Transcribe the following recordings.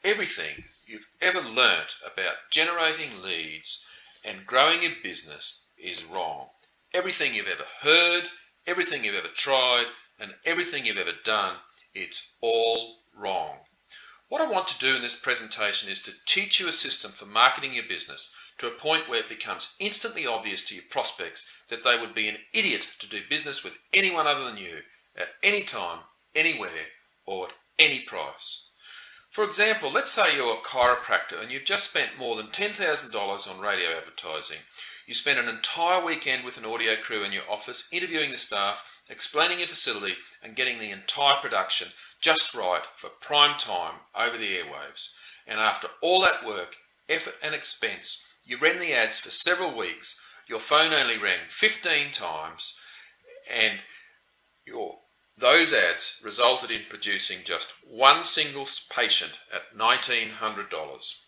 everything you've ever learnt about generating leads and growing your business is wrong. Everything you've ever heard, everything you've ever tried, and everything you've ever done, it's all wrong. What I want to do in this presentation is to teach you a system for marketing your business to a point where it becomes instantly obvious to your prospects that they would be an idiot to do business with anyone other than you, at any time, anywhere, or at any price. For example, let's say you're a chiropractor and you've just spent more than $10,000 on radio advertising. You spent an entire weekend with an audio crew in your office, interviewing the staff, explaining your facility, and getting the entire production just right for prime time over the airwaves. And after all that work, effort and expense, you ran the ads for several weeks, your phone only rang 15 times, and those ads resulted in producing just one single patient at $1,900.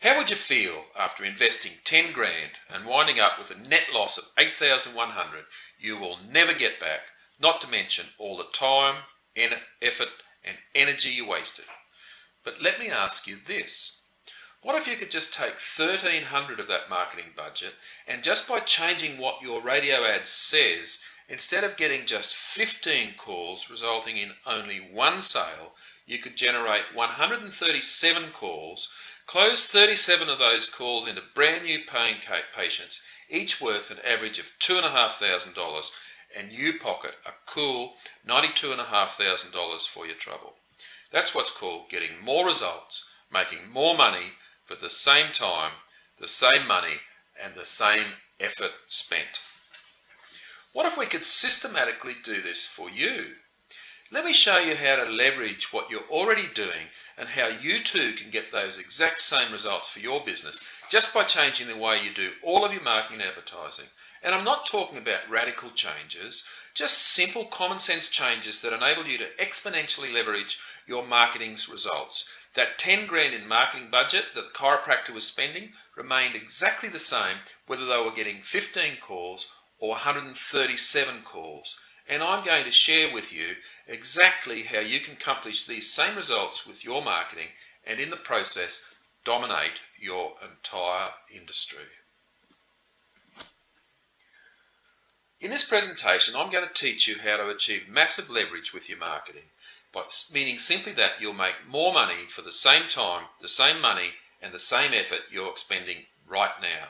How would you feel after investing 10 grand and winding up with a net loss of 8,100 you will never get back, not to mention all the time, effort and energy you wasted? But let me ask you this. What if you could just take 1,300 of that marketing budget and just by changing what your radio ad says, instead of getting just 15 calls resulting in only one sale, you could generate 137 calls, close 37 of those calls into brand new paying patients, each worth an average of $2,500, and you pocket a cool $92,500 for your trouble. That's what's called getting more results, making more money for the same time, the same money, and the same effort spent. What if we could systematically do this for you? Let me show you how to leverage what you're already doing and how you too can get those exact same results for your business just by changing the way you do all of your marketing and advertising. And I'm not talking about radical changes, just simple common sense changes that enable you to exponentially leverage your marketing's results. That 10 grand in marketing budget that the chiropractor was spending remained exactly the same whether they were getting 15 calls or 137 calls. And I'm going to share with you exactly how you can accomplish these same results with your marketing and in the process dominate your entire industry. In this presentation, I'm going to teach you how to achieve massive leverage with your marketing, meaning simply that you'll make more money for the same time, the same money, and the same effort you're expending right now.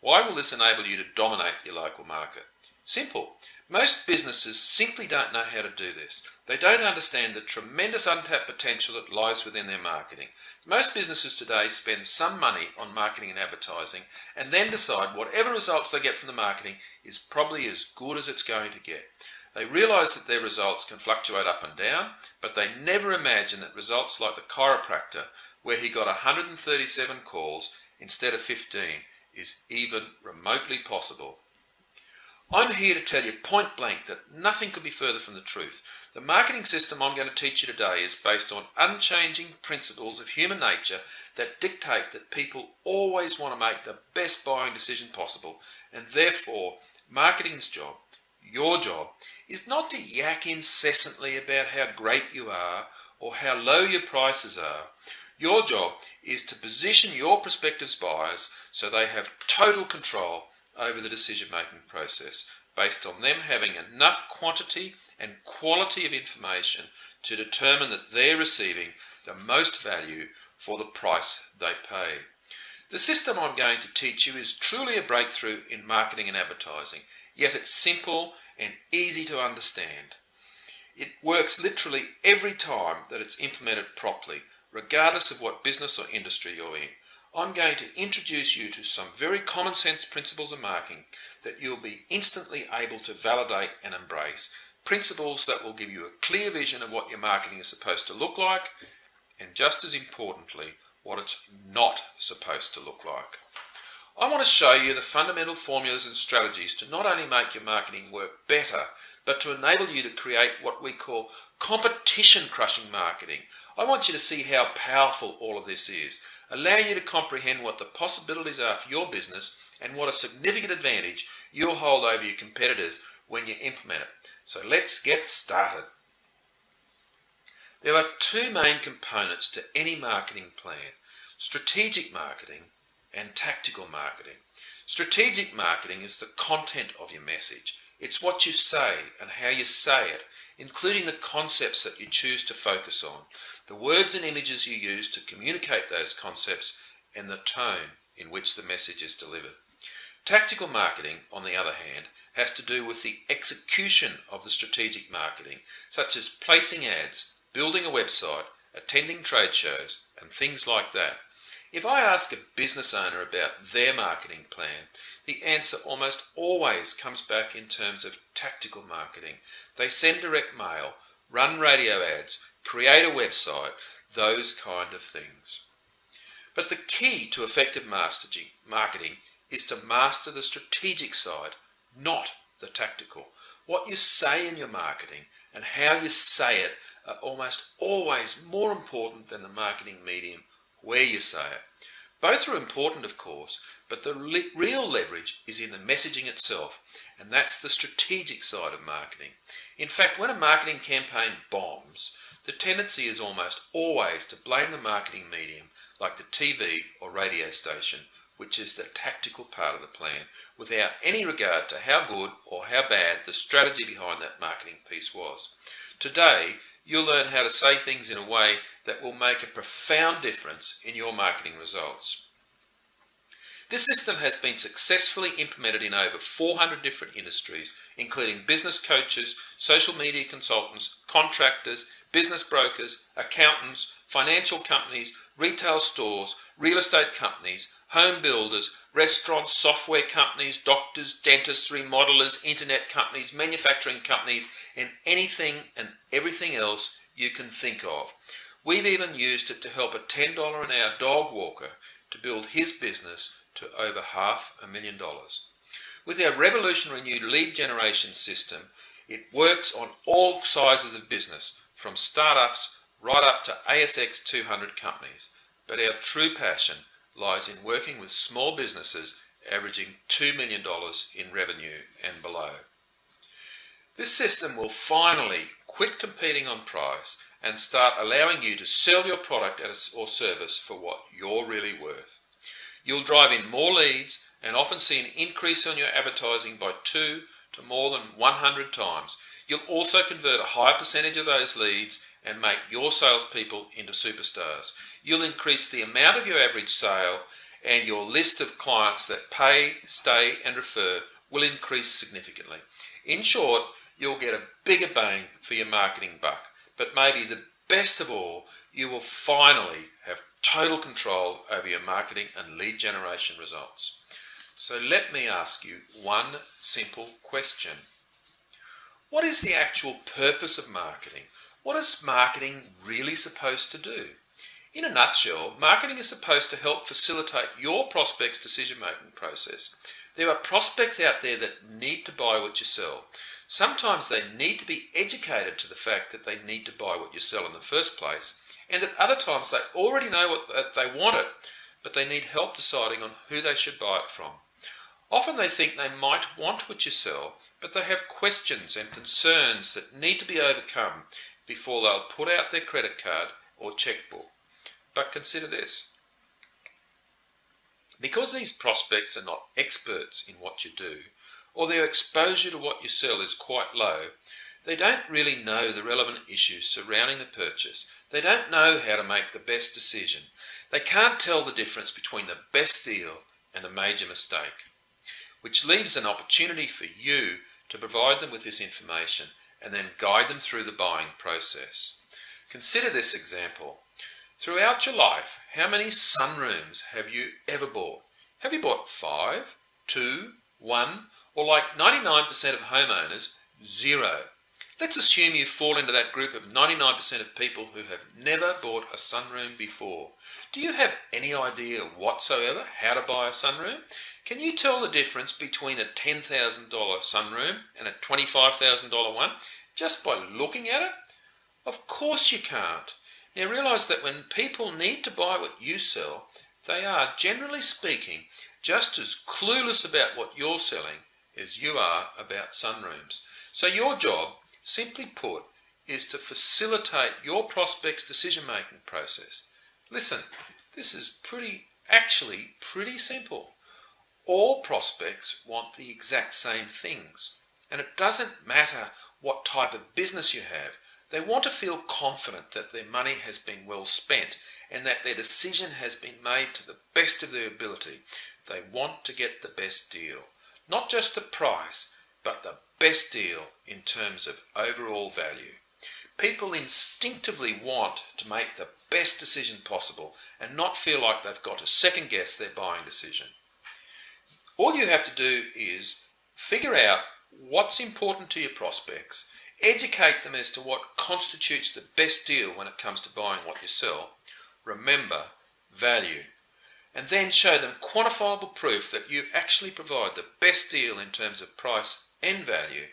Why will this enable you to dominate your local market? Simple. Most businesses simply don't know how to do this. They don't understand the tremendous untapped potential that lies within their marketing. Most businesses today spend some money on marketing and advertising and then decide whatever results they get from the marketing is probably as good as it's going to get. They realize that their results can fluctuate up and down, but they never imagine that results like the chiropractor, where he got 137 calls instead of 15, is even remotely possible. I'm here to tell you point blank that nothing could be further from the truth. The marketing system I'm going to teach you today is based on unchanging principles of human nature that dictate that people always want to make the best buying decision possible, and therefore marketing's job, your job, is not to yak incessantly about how great you are or how low your prices are. Your job is to position your prospective buyers so they have total control over the decision-making process based on them having enough quantity and quality of information to determine that they're receiving the most value for the price they pay. The system I'm going to teach you is truly a breakthrough in marketing and advertising, yet it's simple and easy to understand. It works literally every time that it's implemented properly, regardless of what business or industry you're in. I'm going to introduce you to some very common sense principles of marketing that you'll be instantly able to validate and embrace. Principles that will give you a clear vision of what your marketing is supposed to look like, and just as importantly, what it's not supposed to look like. I want to show you the fundamental formulas and strategies to not only make your marketing work better, but to enable you to create what we call competition-crushing marketing. I want you to see how powerful all of this is, allow you to comprehend what the possibilities are for your business and what a significant advantage you'll hold over your competitors when you implement it. So let's get started. There are two main components to any marketing plan: strategic marketing and tactical marketing. Strategic marketing is the content of your message. It's what you say and how you say it, including the concepts that you choose to focus on, the words and images you use to communicate those concepts, and the tone in which the message is delivered. Tactical marketing, on the other hand, has to do with the execution of the strategic marketing, such as placing ads, building a website, attending trade shows, and things like that. If I ask a business owner about their marketing plan, the answer almost always comes back in terms of tactical marketing. They send direct mail, run radio ads, create a website, those kind of things. But the key to effective marketing is to master the strategic side, not the tactical. What you say in your marketing and how you say it are almost always more important than the marketing medium where you say it. Both are important, of course, but the real leverage is in the messaging itself, and that's the strategic side of marketing. In fact, when a marketing campaign bombs, the tendency is almost always to blame the marketing medium, like the TV or radio station, which is the tactical part of the plan, without any regard to how good or how bad the strategy behind that marketing piece was. Today, you'll learn how to say things in a way that will make a profound difference in your marketing results. This system has been successfully implemented in over 400 different industries, including business coaches, social media consultants, contractors, business brokers, accountants, financial companies, retail stores, real estate companies, home builders, restaurants, software companies, doctors, dentists, remodelers, internet companies, manufacturing companies, and anything and everything else you can think of. We've even used it to help a $10 an hour dog walker to build his business to over $500,000. With our revolutionary new lead generation system, it works on all sizes of business, from startups right up to ASX 200 companies. But our true passion lies in working with small businesses averaging $2 million in revenue and below. This system will finally quit competing on price and start allowing you to sell your product or service for what you're really worth. You'll drive in more leads and often see an increase on your advertising by 2 to more than 100 times. You'll also convert a higher percentage of those leads and make your salespeople into superstars. You'll increase the amount of your average sale, and your list of clients that pay, stay and refer will increase significantly. In short, you'll get a bigger bang for your marketing buck. But maybe the best of all, you will finally have total control over your marketing and lead generation results. So let me ask you one simple question. What is the actual purpose of marketing? What is marketing really supposed to do? In a nutshell, marketing is supposed to help facilitate your prospects' decision-making process. There are prospects out there that need to buy what you sell. Sometimes they need to be educated to the fact that they need to buy what you sell in the first place, and at other times they already know that they want it, but they need help deciding on who they should buy it from. Often they think they might want what you sell, but they have questions and concerns that need to be overcome before they'll put out their credit card or checkbook. But consider this. Because these prospects are not experts in what you do, or their exposure to what you sell is quite low, they don't really know the relevant issues surrounding the purchase. They don't know how to make the best decision. They can't tell the difference between the best deal and a major mistake, which leaves an opportunity for you to provide them with this information and then guide them through the buying process. Consider this example. Throughout your life, how many sunrooms have you ever bought? Have you bought 5, 2, 1, or like 99% of homeowners, 0? Let's assume you fall into that group of 99% of people who have never bought a sunroom before. Do you have any idea whatsoever how to buy a sunroom? Can you tell the difference between a $10,000 sunroom and a $25,000 one just by looking at it? Of course you can't. Now realise that when people need to buy what you sell, they are, generally speaking, just as clueless about what you're selling as you are about sunrooms. So your job, simply put, is to facilitate your prospect's decision-making process. Listen, this is actually pretty simple. All prospects want the exact same things, and it doesn't matter what type of business you have. They want to feel confident that their money has been well spent and that their decision has been made to the best of their ability. They want to get the best deal. Not just the price, but the best deal in terms of overall value. People instinctively want to make the best decision possible and not feel like they've got to second guess their buying decision. All you have to do is figure out what's important to your prospects, educate them as to what constitutes the best deal when it comes to buying what you sell. Remember, value. And then show them quantifiable proof that you actually provide the best deal in terms of price and value.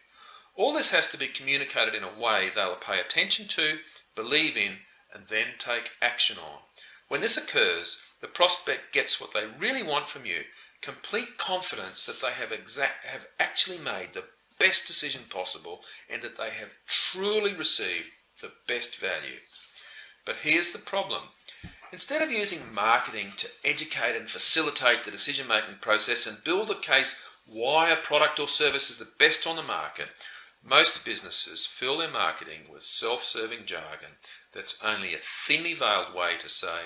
All this has to be communicated in a way they'll pay attention to, believe in, and then take action on. When this occurs, the prospect gets what they really want from you, complete confidence that they have actually made the best decision possible and that they have truly received the best value. But here's the problem. Instead of using marketing to educate and facilitate the decision-making process and build a case why a product or service is the best on the market, most businesses fill their marketing with self-serving jargon that's only a thinly veiled way to say,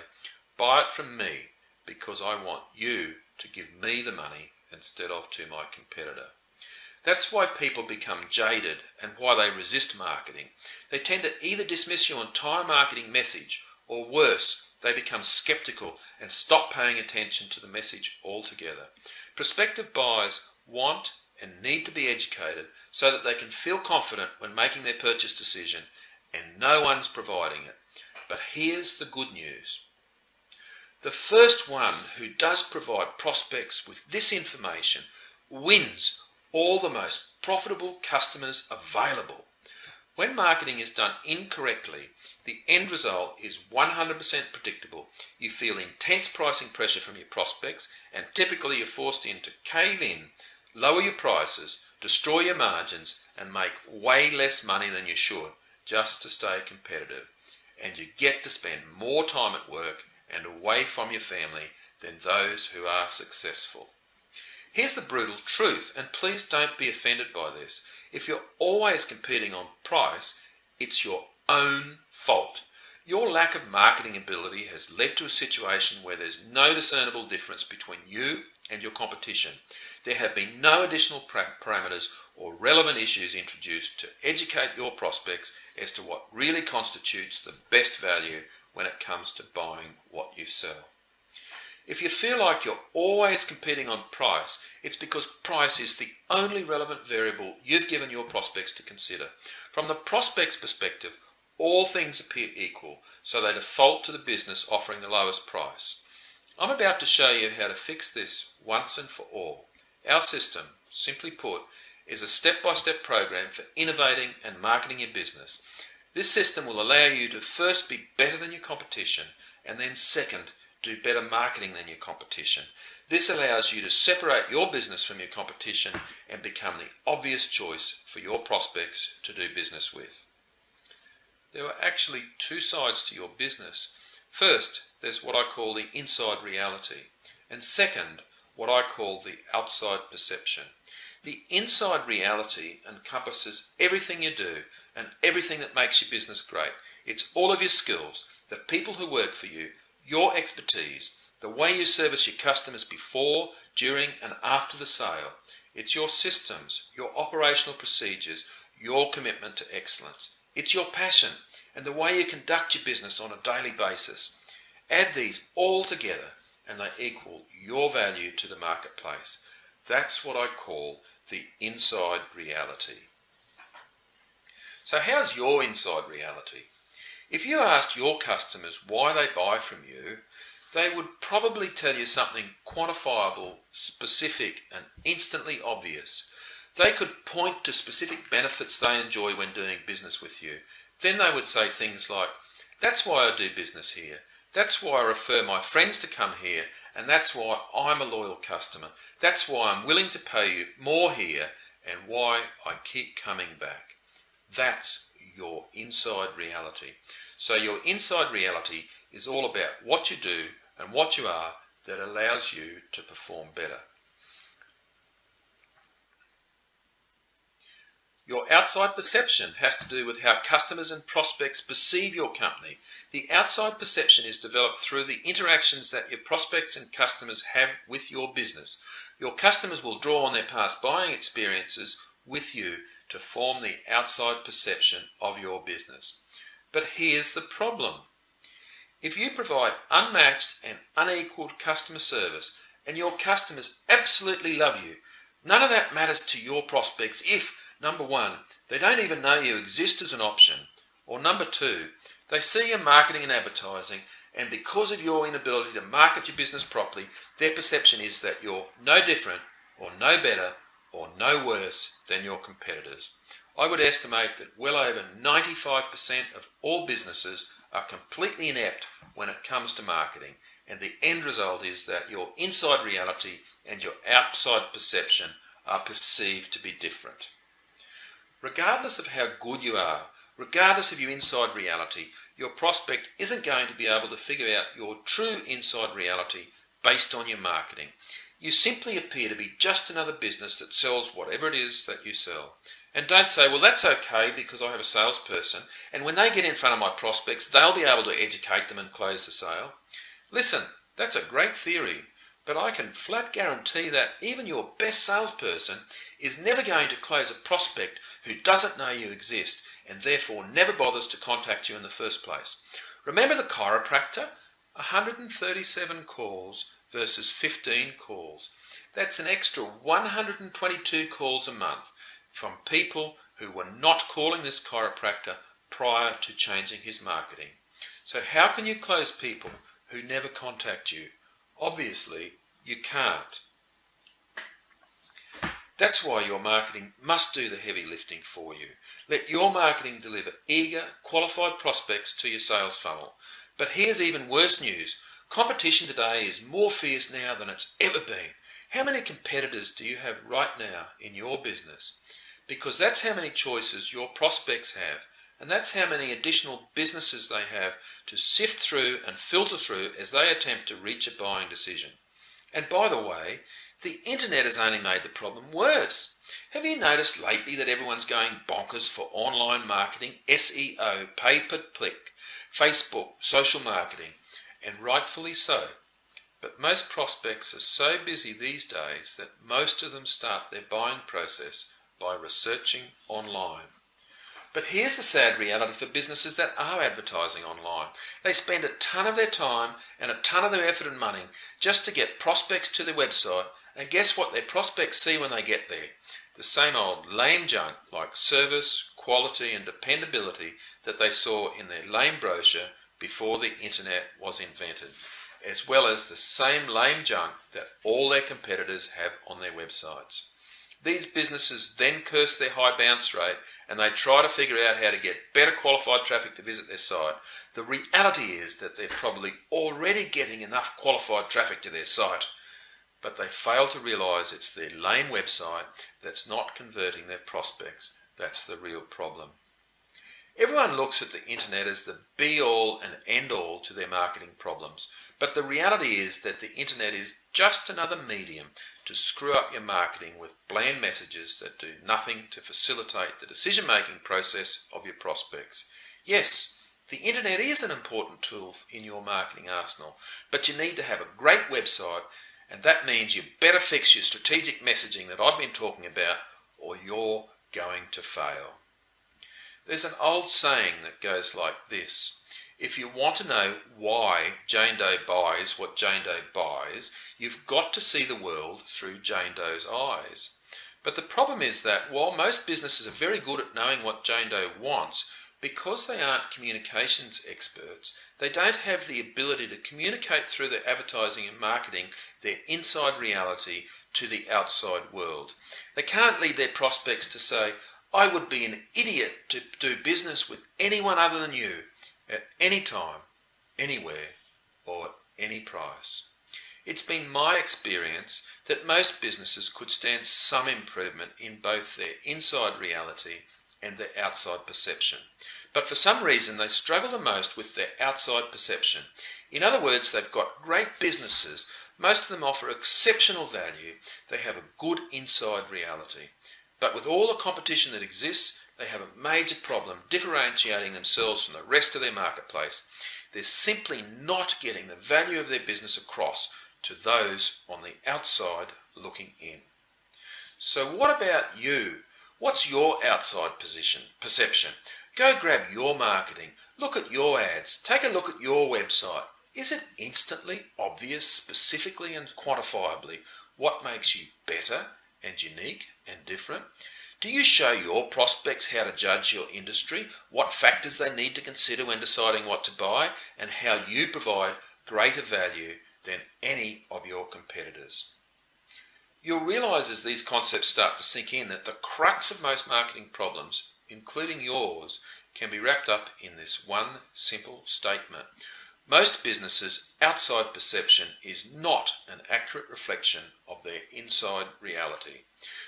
buy it from me because I want you to give me the money instead of to my competitor. That's why people become jaded and why they resist marketing. They tend to either dismiss your entire marketing message or worse, they become skeptical and stop paying attention to the message altogether. Prospective buyers want and need to be educated so that they can feel confident when making their purchase decision, and no one's providing it. But here's the good news. The first one who does provide prospects with this information wins all the most profitable customers available. When marketing is done incorrectly, the end result is 100% predictable. You feel intense pricing pressure from your prospects, and typically you're forced to cave in, lower your prices, destroy your margins, and make way less money than you should just to stay competitive. And you get to spend more time at work and away from your family than those who are successful. Here's the brutal truth, and please don't be offended by this. If you're always competing on price, it's your own fault. Your lack of marketing ability has led to a situation where there's no discernible difference between you and your competition. There have been no additional parameters or relevant issues introduced to educate your prospects as to what really constitutes the best value when it comes to buying what you sell. If you feel like you're always competing on price, it's because price is the only relevant variable you've given your prospects to consider. From the prospect's perspective, all things appear equal, so they default to the business offering the lowest price. I'm about to show you how to fix this once and for all. Our system, simply put, is a step-by-step program for innovating and marketing your business. This system will allow you to first be better than your competition, and then second, do better marketing than your competition. This allows you to separate your business from your competition and become the obvious choice for your prospects to do business with. There are actually two sides to your business. First, there's what I call the inside reality, and second, what I call the outside perception. The inside reality encompasses everything you do and everything that makes your business great. It's all of your skills, the people who work for you, your expertise, the way you service your customers before, during, and after the sale. It's your systems, your operational procedures, your commitment to excellence. It's your passion and the way you conduct your business on a daily basis. Add these all together and they equal your value to the marketplace. That's what I call the inside reality. So how's your inside reality? If you asked your customers why they buy from you, they would probably tell you something quantifiable, specific, and instantly obvious. They could point to specific benefits they enjoy when doing business with you. Then they would say things like, that's why I do business here, that's why I refer my friends to come here, and that's why I'm a loyal customer, that's why I'm willing to pay you more here, and why I keep coming back. That's your inside reality. So your inside reality is all about what you do and what you are that allows you to perform better. Your outside perception has to do with how customers and prospects perceive your company. The outside perception is developed through the interactions that your prospects and customers have with your business. Your customers will draw on their past buying experiences with you to form the outside perception of your business. But here's the problem. If you provide unmatched and unequaled customer service and your customers absolutely love you, none of that matters to your prospects if, number one, they don't even know you exist as an option, or number two, they see your marketing and advertising, and because of your inability to market your business properly, their perception is that you're no different, or no better, or no worse than your competitors. I would estimate that well over 95% of all businesses are completely inept when it comes to marketing, and the end result is that your inside reality and your outside perception are perceived to be different. Regardless of how good you are, regardless of your inside reality, your prospect isn't going to be able to figure out your true inside reality based on your marketing. You simply appear to be just another business that sells whatever it is that you sell. And don't say, well, that's okay because I have a salesperson, and when they get in front of my prospects, they'll be able to educate them and close the sale. Listen, that's a great theory, but I can flat guarantee that even your best salesperson is never going to close a prospect who doesn't know you exist and therefore never bothers to contact you in the first place. Remember the chiropractor? 137 calls versus 15 calls. That's an extra 122 calls a month from people who were not calling this chiropractor prior to changing his marketing. So how can you close people who never contact you? Obviously, you can't. That's why your marketing must do the heavy lifting for you. Let your marketing deliver eager, qualified prospects to your sales funnel. But here's even worse news. Competition today is more fierce now than it's ever been. How many competitors do you have right now in your business? Because that's how many choices your prospects have, and that's how many additional businesses they have to sift through and filter through as they attempt to reach a buying decision. And by the way, the internet has only made the problem worse. Have you noticed lately that everyone's going bonkers for online marketing, SEO, pay-per-click, Facebook, social marketing, and rightfully so. But most prospects are so busy these days that most of them start their buying process by researching online. But here's the sad reality for businesses that are advertising online. They spend a ton of their time and a ton of their effort and money just to get prospects to their website, and guess what their prospects see when they get there? The same old lame junk like service, quality and dependability that they saw in their lame brochure before the internet was invented, as well as the same lame junk that all their competitors have on their websites. These businesses then curse their high bounce rate and they try to figure out how to get better qualified traffic to visit their site. The reality is that they're probably already getting enough qualified traffic to their site, but they fail to realise it's their lame website that's not converting their prospects. That's the real problem. Everyone looks at the internet as the be-all and end-all to their marketing problems, but the reality is that the internet is just another medium to screw up your marketing with bland messages that do nothing to facilitate the decision-making process of your prospects. Yes, the internet is an important tool in your marketing arsenal, but you need to have a great website, and that means you better fix your strategic messaging that I've been talking about, or you're going to fail. There's an old saying that goes like this: if you want to know why Jane Doe buys what Jane Doe buys, you've got to see the world through Jane Doe's eyes. But the problem is that while most businesses are very good at knowing what Jane Doe wants, because they aren't communications experts, they don't have the ability to communicate through their advertising and marketing their inside reality to the outside world. They can't lead their prospects to say, I would be an idiot to do business with anyone other than you, at any time, anywhere, or at any price. It's been my experience that most businesses could stand some improvement in both their inside reality and their outside perception. But for some reason, they struggle the most with their outside perception. In other words, they've got great businesses. Most of them offer exceptional value. They have a good inside reality. But with all the competition that exists, they have a major problem differentiating themselves from the rest of their marketplace. They're simply not getting the value of their business across to those on the outside looking in. So what about you? What's your outside perception? Go grab your marketing, look at your ads, take a look at your website. Is it instantly obvious, specifically and quantifiably, what makes you better and unique and different? Do you show your prospects how to judge your industry, what factors they need to consider when deciding what to buy, and how you provide greater value than any of your competitors? You'll realise as these concepts start to sink in that the crux of most marketing problems, including yours, can be wrapped up in this one simple statement. Most businesses' outside perception is not an accurate reflection of their inside reality.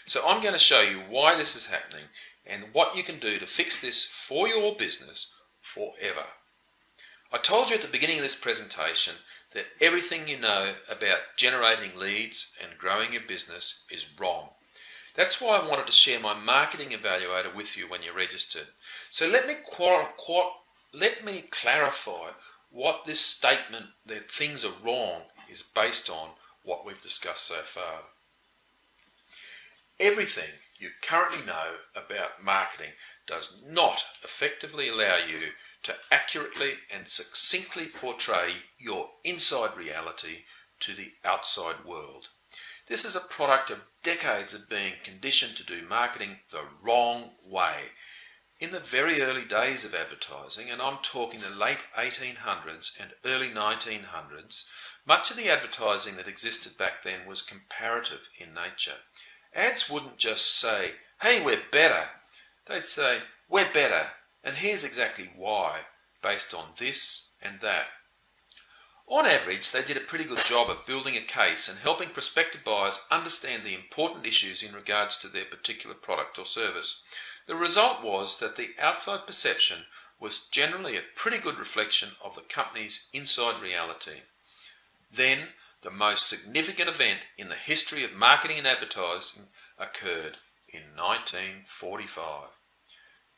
So I'm going to show you why this is happening and what you can do to fix this for your business forever. I told you at the beginning of this presentation that everything you know about generating leads and growing your business is wrong. That's why I wanted to share my marketing evaluator with you when you registered. So let me clarify what this statement that things are wrong is based on what we've discussed so far. Everything you currently know about marketing does not effectively allow you to accurately and succinctly portray your inside reality to the outside world. This is a product of decades of being conditioned to do marketing the wrong way. In the very early days of advertising, and I'm talking the late 1800s and early 1900s, much of the advertising that existed back then was comparative in nature. Ads wouldn't just say, "Hey, we're better." They'd say, "We're better, and here's exactly why, based on this and that." On average, they did a pretty good job of building a case and helping prospective buyers understand the important issues in regards to their particular product or service. The result was that the outside perception was generally a pretty good reflection of the company's inside reality. Then, the most significant event in the history of marketing and advertising occurred in 1945.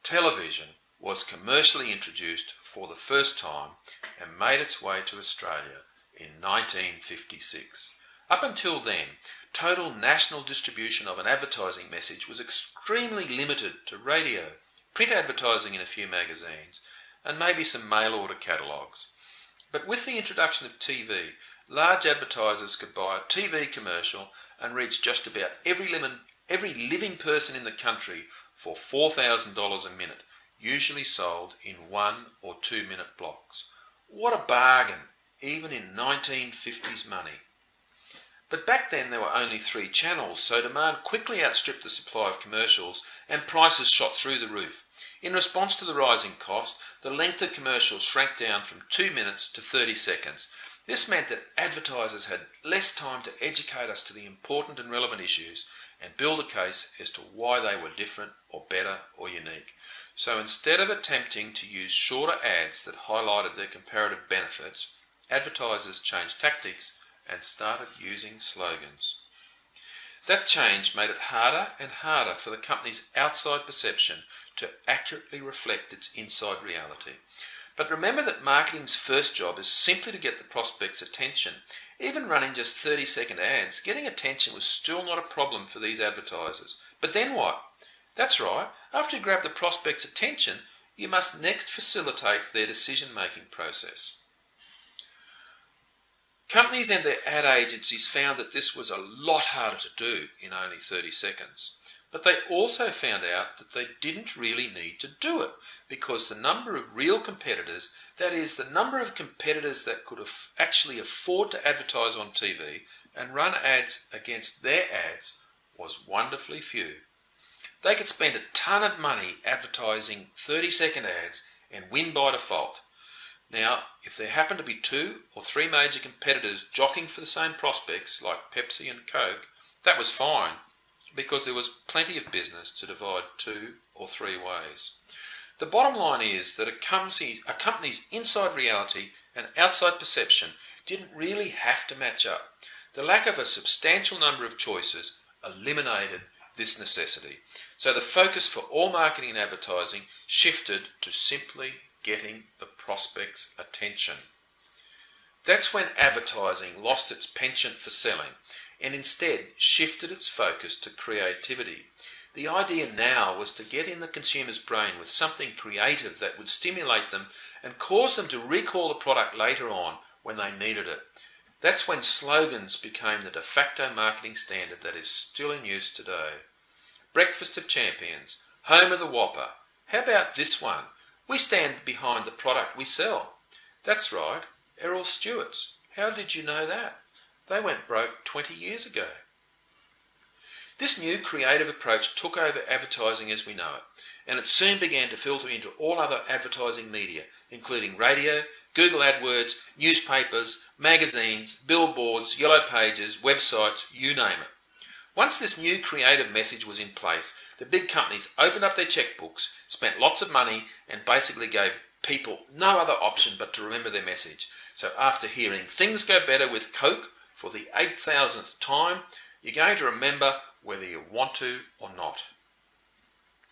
Television was commercially introduced for the first time and made its way to Australia in 1956. Up until then, total national distribution of an advertising message was extremely limited to radio, print advertising in a few magazines, and maybe some mail order catalogues. But with the introduction of TV, large advertisers could buy a TV commercial and reach just about every living person in the country for $4,000 a minute, usually sold in 1 or 2 minute blocks. What a bargain, even in 1950s money. But back then there were only 3 channels, so demand quickly outstripped the supply of commercials and prices shot through the roof. In response to the rising cost, the length of commercials shrank down from 2 minutes to 30 seconds. This meant that advertisers had less time to educate us to the important and relevant issues and build a case as to why they were different or better or unique. So instead of attempting to use shorter ads that highlighted their comparative benefits, advertisers changed tactics and started using slogans. That change made it harder and harder for the company's outside perception to accurately reflect its inside reality. But remember that marketing's first job is simply to get the prospect's attention. Even running just 30-second ads, getting attention was still not a problem for these advertisers. But then what? That's right, after you grab the prospect's attention, you must next facilitate their decision-making process. Companies and their ad agencies found that this was a lot harder to do in only 30 seconds. But they also found out that they didn't really need to do it because the number of real competitors, that is, the number of competitors that could actually afford to advertise on TV and run ads against their ads, was wonderfully few. They could spend a ton of money advertising 30-second ads and win by default. Now, if there happen to be 2 or 3 major competitors jockeying for the same prospects, like Pepsi and Coke, that was fine. because there was plenty of business to divide 2 or 3 ways. The bottom line is that a company's inside reality and outside perception didn't really have to match up. The lack of a substantial number of choices eliminated this necessity. So the focus for all marketing and advertising shifted to simply getting the prospect's attention. That's when advertising lost its penchant for selling and instead shifted its focus to creativity. The idea now was to get in the consumer's brain with something creative that would stimulate them and cause them to recall the product later on when they needed it. That's when slogans became the de facto marketing standard that is still in use today. Breakfast of Champions, home of the Whopper. How about this one? We stand behind the product we sell. That's right, Errol Stewart's. How did you know that? They went broke 20 years ago. This new creative approach took over advertising as we know it, and it soon began to filter into all other advertising media, including radio, Google AdWords, newspapers, magazines, billboards, yellow pages, websites, you name it. Once this new creative message was in place, the big companies opened up their checkbooks, spent lots of money, and basically gave people no other option but to remember their message. So after hearing things go better with Coke for the 8,000th time, you're going to remember whether you want to or not.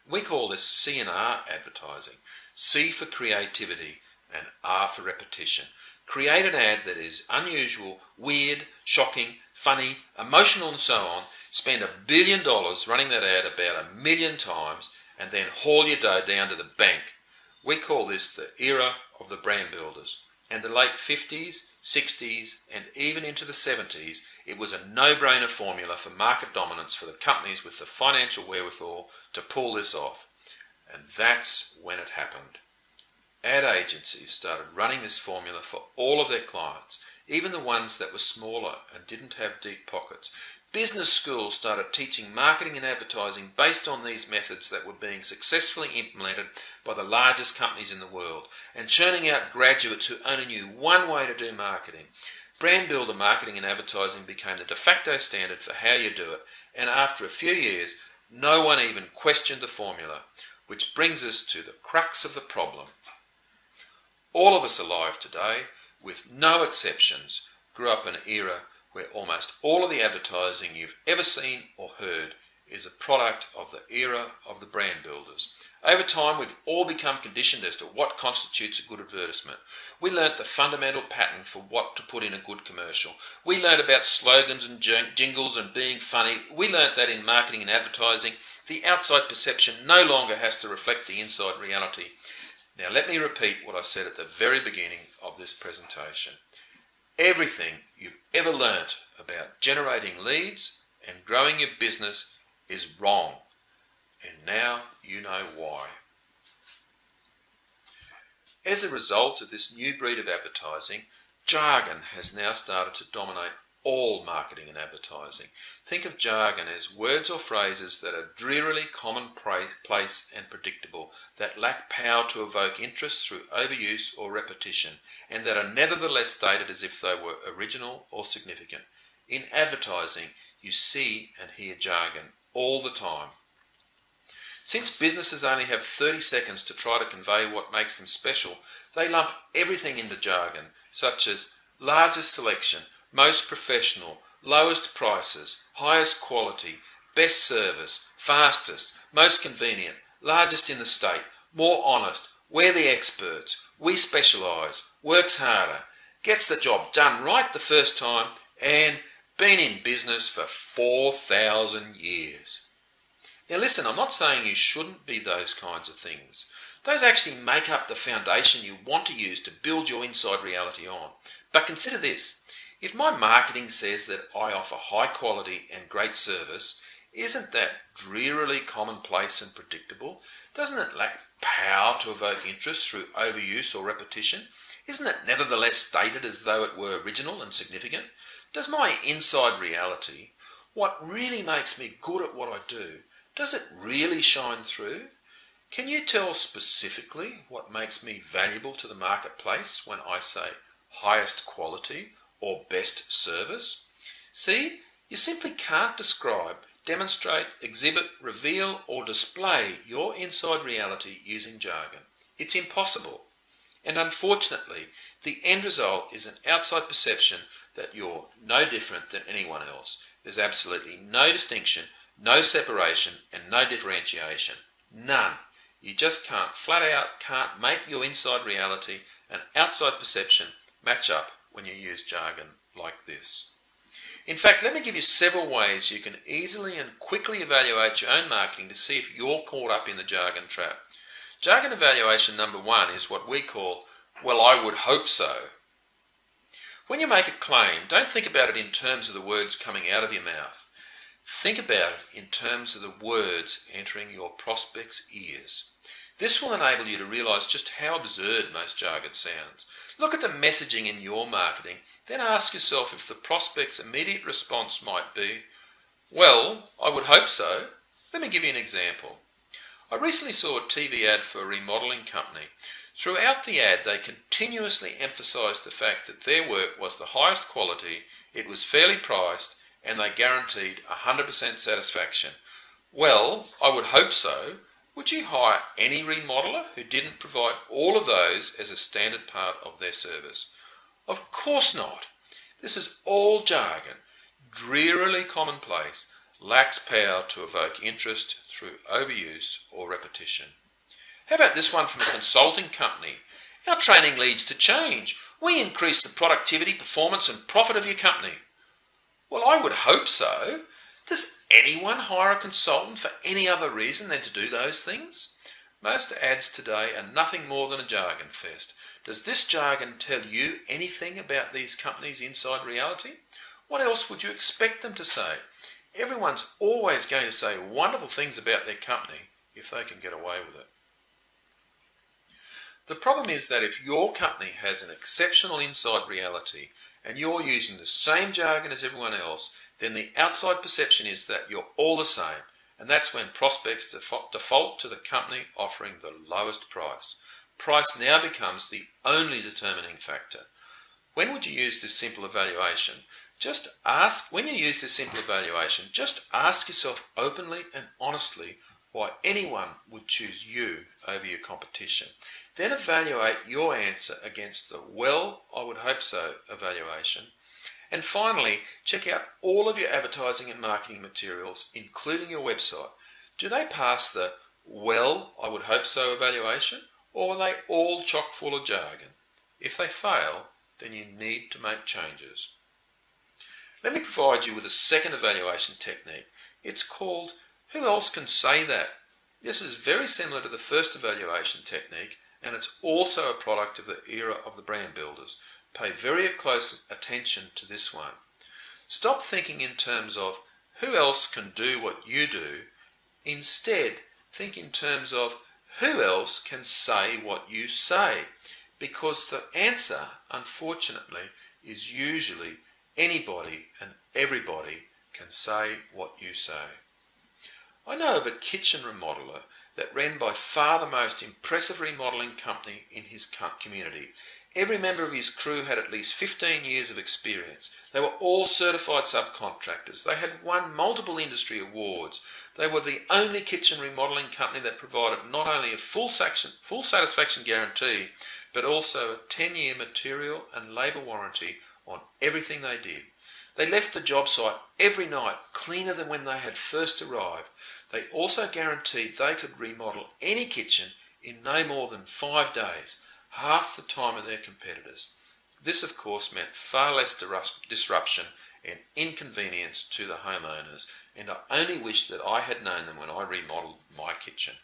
We call this C&R advertising. C for creativity and R for repetition. Create an ad that is unusual, weird, shocking, funny, emotional and so on. Spend $1 billion running that ad about 1 million times and then haul your dough down to the bank. We call this the era of the brand builders. And the late 50s, 60s and even into the 70s, it was a no-brainer formula for market dominance for the companies with the financial wherewithal to pull this off. And that's when it happened. Ad agencies started running this formula for all of their clients, even the ones that were smaller and didn't have deep pockets. Business schools started teaching marketing and advertising based on these methods that were being successfully implemented by the largest companies in the world and churning out graduates who only knew one way to do marketing. Brand builder marketing and advertising became the de facto standard for how you do it, and after a few years, no one even questioned the formula, which brings us to the crux of the problem. All of us alive today, with no exceptions, grew up in an era where almost all of the advertising you've ever seen or heard is a product of the era of the brand builders. Over time, we've all become conditioned as to what constitutes a good advertisement. We learnt the fundamental pattern for what to put in a good commercial. We learnt about slogans and jingles and being funny. We learnt that in marketing and advertising, the outside perception no longer has to reflect the inside reality. Now let me repeat what I said at the very beginning of this presentation. Everything you've ever learnt about generating leads and growing your business is wrong. And now you know why. As a result of this new breed of advertising, jargon has now started to dominate all marketing and advertising. Think of jargon as words or phrases that are drearily commonplace and predictable, that lack power to evoke interest through overuse or repetition, and that are nevertheless stated as if they were original or significant. In advertising, you see and hear jargon all the time. Since businesses only have 30 seconds to try to convey what makes them special, they lump everything into jargon, such as largest selection, most professional, lowest prices, highest quality, best service, fastest, most convenient, largest in the state, more honest, we're the experts, we specialise, works harder, gets the job done right the first time, and been in business for 4,000 years. Now listen, I'm not saying you shouldn't be those kinds of things. Those actually make up the foundation you want to use to build your inside reality on. But consider this. If my marketing says that I offer high quality and great service, isn't that drearily commonplace and predictable? Doesn't it lack power to evoke interest through overuse or repetition? Isn't it nevertheless stated as though it were original and significant? Does my inside reality, what really makes me good at what I do, does it really shine through? Can you tell specifically what makes me valuable to the marketplace when I say highest quality or best service? See, you simply can't describe demonstrate, exhibit, reveal, or display your inside reality using jargon. It's impossible. And unfortunately, the end result is an outside perception that you're no different than anyone else. There's absolutely no distinction, no separation, and no differentiation. None. You just flat out can't make your inside reality and outside perception match up when you use jargon like this. In fact, let me give you several ways you can easily and quickly evaluate your own marketing to see if you're caught up in the jargon trap. Jargon evaluation number 1 is what we call, well, I would hope so. When you make a claim, don't think about it in terms of the words coming out of your mouth. Think about it in terms of the words entering your prospect's ears. This will enable you to realise just how absurd most jargon sounds. Look at the messaging in your marketing, then ask yourself if the prospect's immediate response might be, well, I would hope so. Let me give you an example. I recently saw a TV ad for a remodelling company. Throughout the ad, they continuously emphasised the fact that their work was the highest quality, it was fairly priced, and they guaranteed 100% satisfaction. Well, I would hope so. Would you hire any remodeler who didn't provide all of those as a standard part of their service? Of course not. This is all jargon, drearily commonplace, lacks power to evoke interest through overuse or repetition. How about this one from a consulting company? Our training leads to change. We increase the productivity, performance and profit of your company. Well, I would hope so. Does anyone hire a consultant for any other reason than to do those things? Most ads today are nothing more than a jargon fest. Does this jargon tell you anything about these companies' inside reality? What else would you expect them to say? Everyone's always going to say wonderful things about their company if they can get away with it. The problem is that if your company has an exceptional inside reality and you're using the same jargon as everyone else, then the outside perception is that you're all the same, and that's when prospects default to the company offering the lowest price. Price now becomes the only determining factor. When would you use this simple evaluation? Just ask yourself openly and honestly why anyone would choose you over your competition. Then evaluate your answer against the well, I would hope so evaluation. And finally, check out all of your advertising and marketing materials, including your website. Do they pass the well, I would hope so evaluation, or are they all chock full of jargon? If they fail, then you need to make changes. Let me provide you with a second evaluation technique. It's called Who Else Can Say That? This is very similar to the first evaluation technique, and it's also a product of the era of the brand builders. Pay very close attention to this one. Stop thinking in terms of who else can do what you do. Instead, think in terms of who else can say what you say, because the answer, unfortunately, is usually anybody and everybody can say what you say. I know of a kitchen remodeler that ran by far the most impressive remodelling company in his community. Every member of his crew had at least 15 years of experience. They were all certified subcontractors. They had won multiple industry awards. They were the only kitchen remodelling company that provided not only a full satisfaction guarantee, but also a 10-year material and labour warranty on everything they did. They left the job site every night cleaner than when they had first arrived. They also guaranteed they could remodel any kitchen in no more than 5 days, half the time of their competitors. This, of course, meant far less disruption and inconvenience to the homeowners, and I only wish that I had known them when I remodelled my kitchen.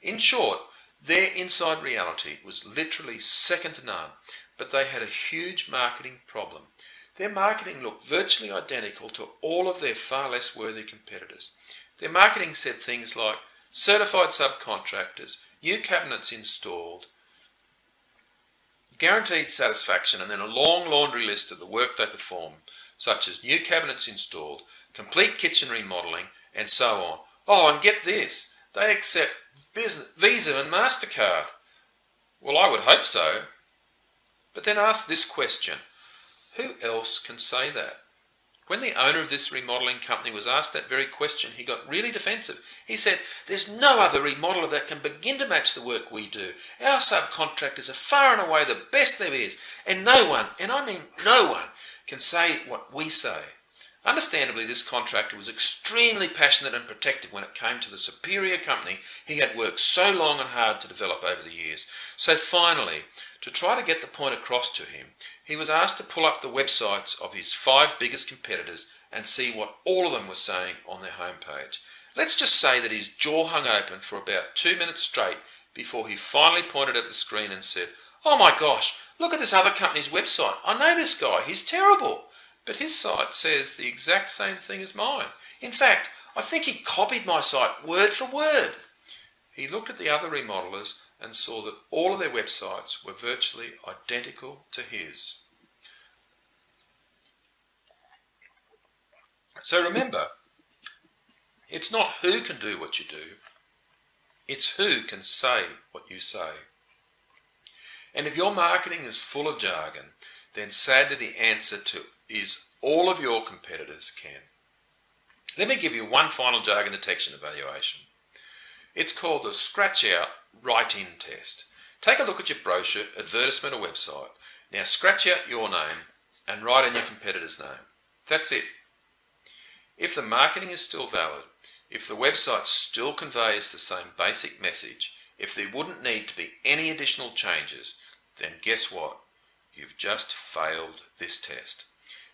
In short, their inside reality was literally second to none, but they had a huge marketing problem. Their marketing looked virtually identical to all of their far less worthy competitors. Their marketing said things like certified subcontractors, new cabinets installed, guaranteed satisfaction, and then a long laundry list of the work they performed, such as new cabinets installed, complete kitchen remodelling, and so on. Oh, and get this, they accept Visa and MasterCard. Well, I would hope so. But then ask this question, who else can say that? When the owner of this remodelling company was asked that very question, he got really defensive. He said, "There's no other remodeller that can begin to match the work we do. Our subcontractors are far and away the best there is, and no one, and I mean no one, can say what we say." Understandably, this contractor was extremely passionate and protective when it came to the superior company he had worked so long and hard to develop over the years. So finally, to try to get the point across to him, he was asked to pull up the websites of his 5 biggest competitors and see what all of them were saying on their homepage. Let's just say that his jaw hung open for about 2 minutes straight before he finally pointed at the screen and said, "Oh my gosh, look at this other company's website. I know this guy, he's terrible. But his site says the exact same thing as mine. In fact, I think he copied my site word for word." He looked at the other remodelers and saw that all of their websites were virtually identical to his. So remember, it's not who can do what you do, it's who can say what you say. And if your marketing is full of jargon, then sadly the answer is all of your competitors can. Let me give you one final jargon detection evaluation. It's called the Scratch Out Write-In Test. Take a look at your brochure, advertisement or website. Now scratch out your name and write in your competitor's name. That's it. If the marketing is still valid, if the website still conveys the same basic message, if there wouldn't need to be any additional changes, then guess what? You've just failed this test.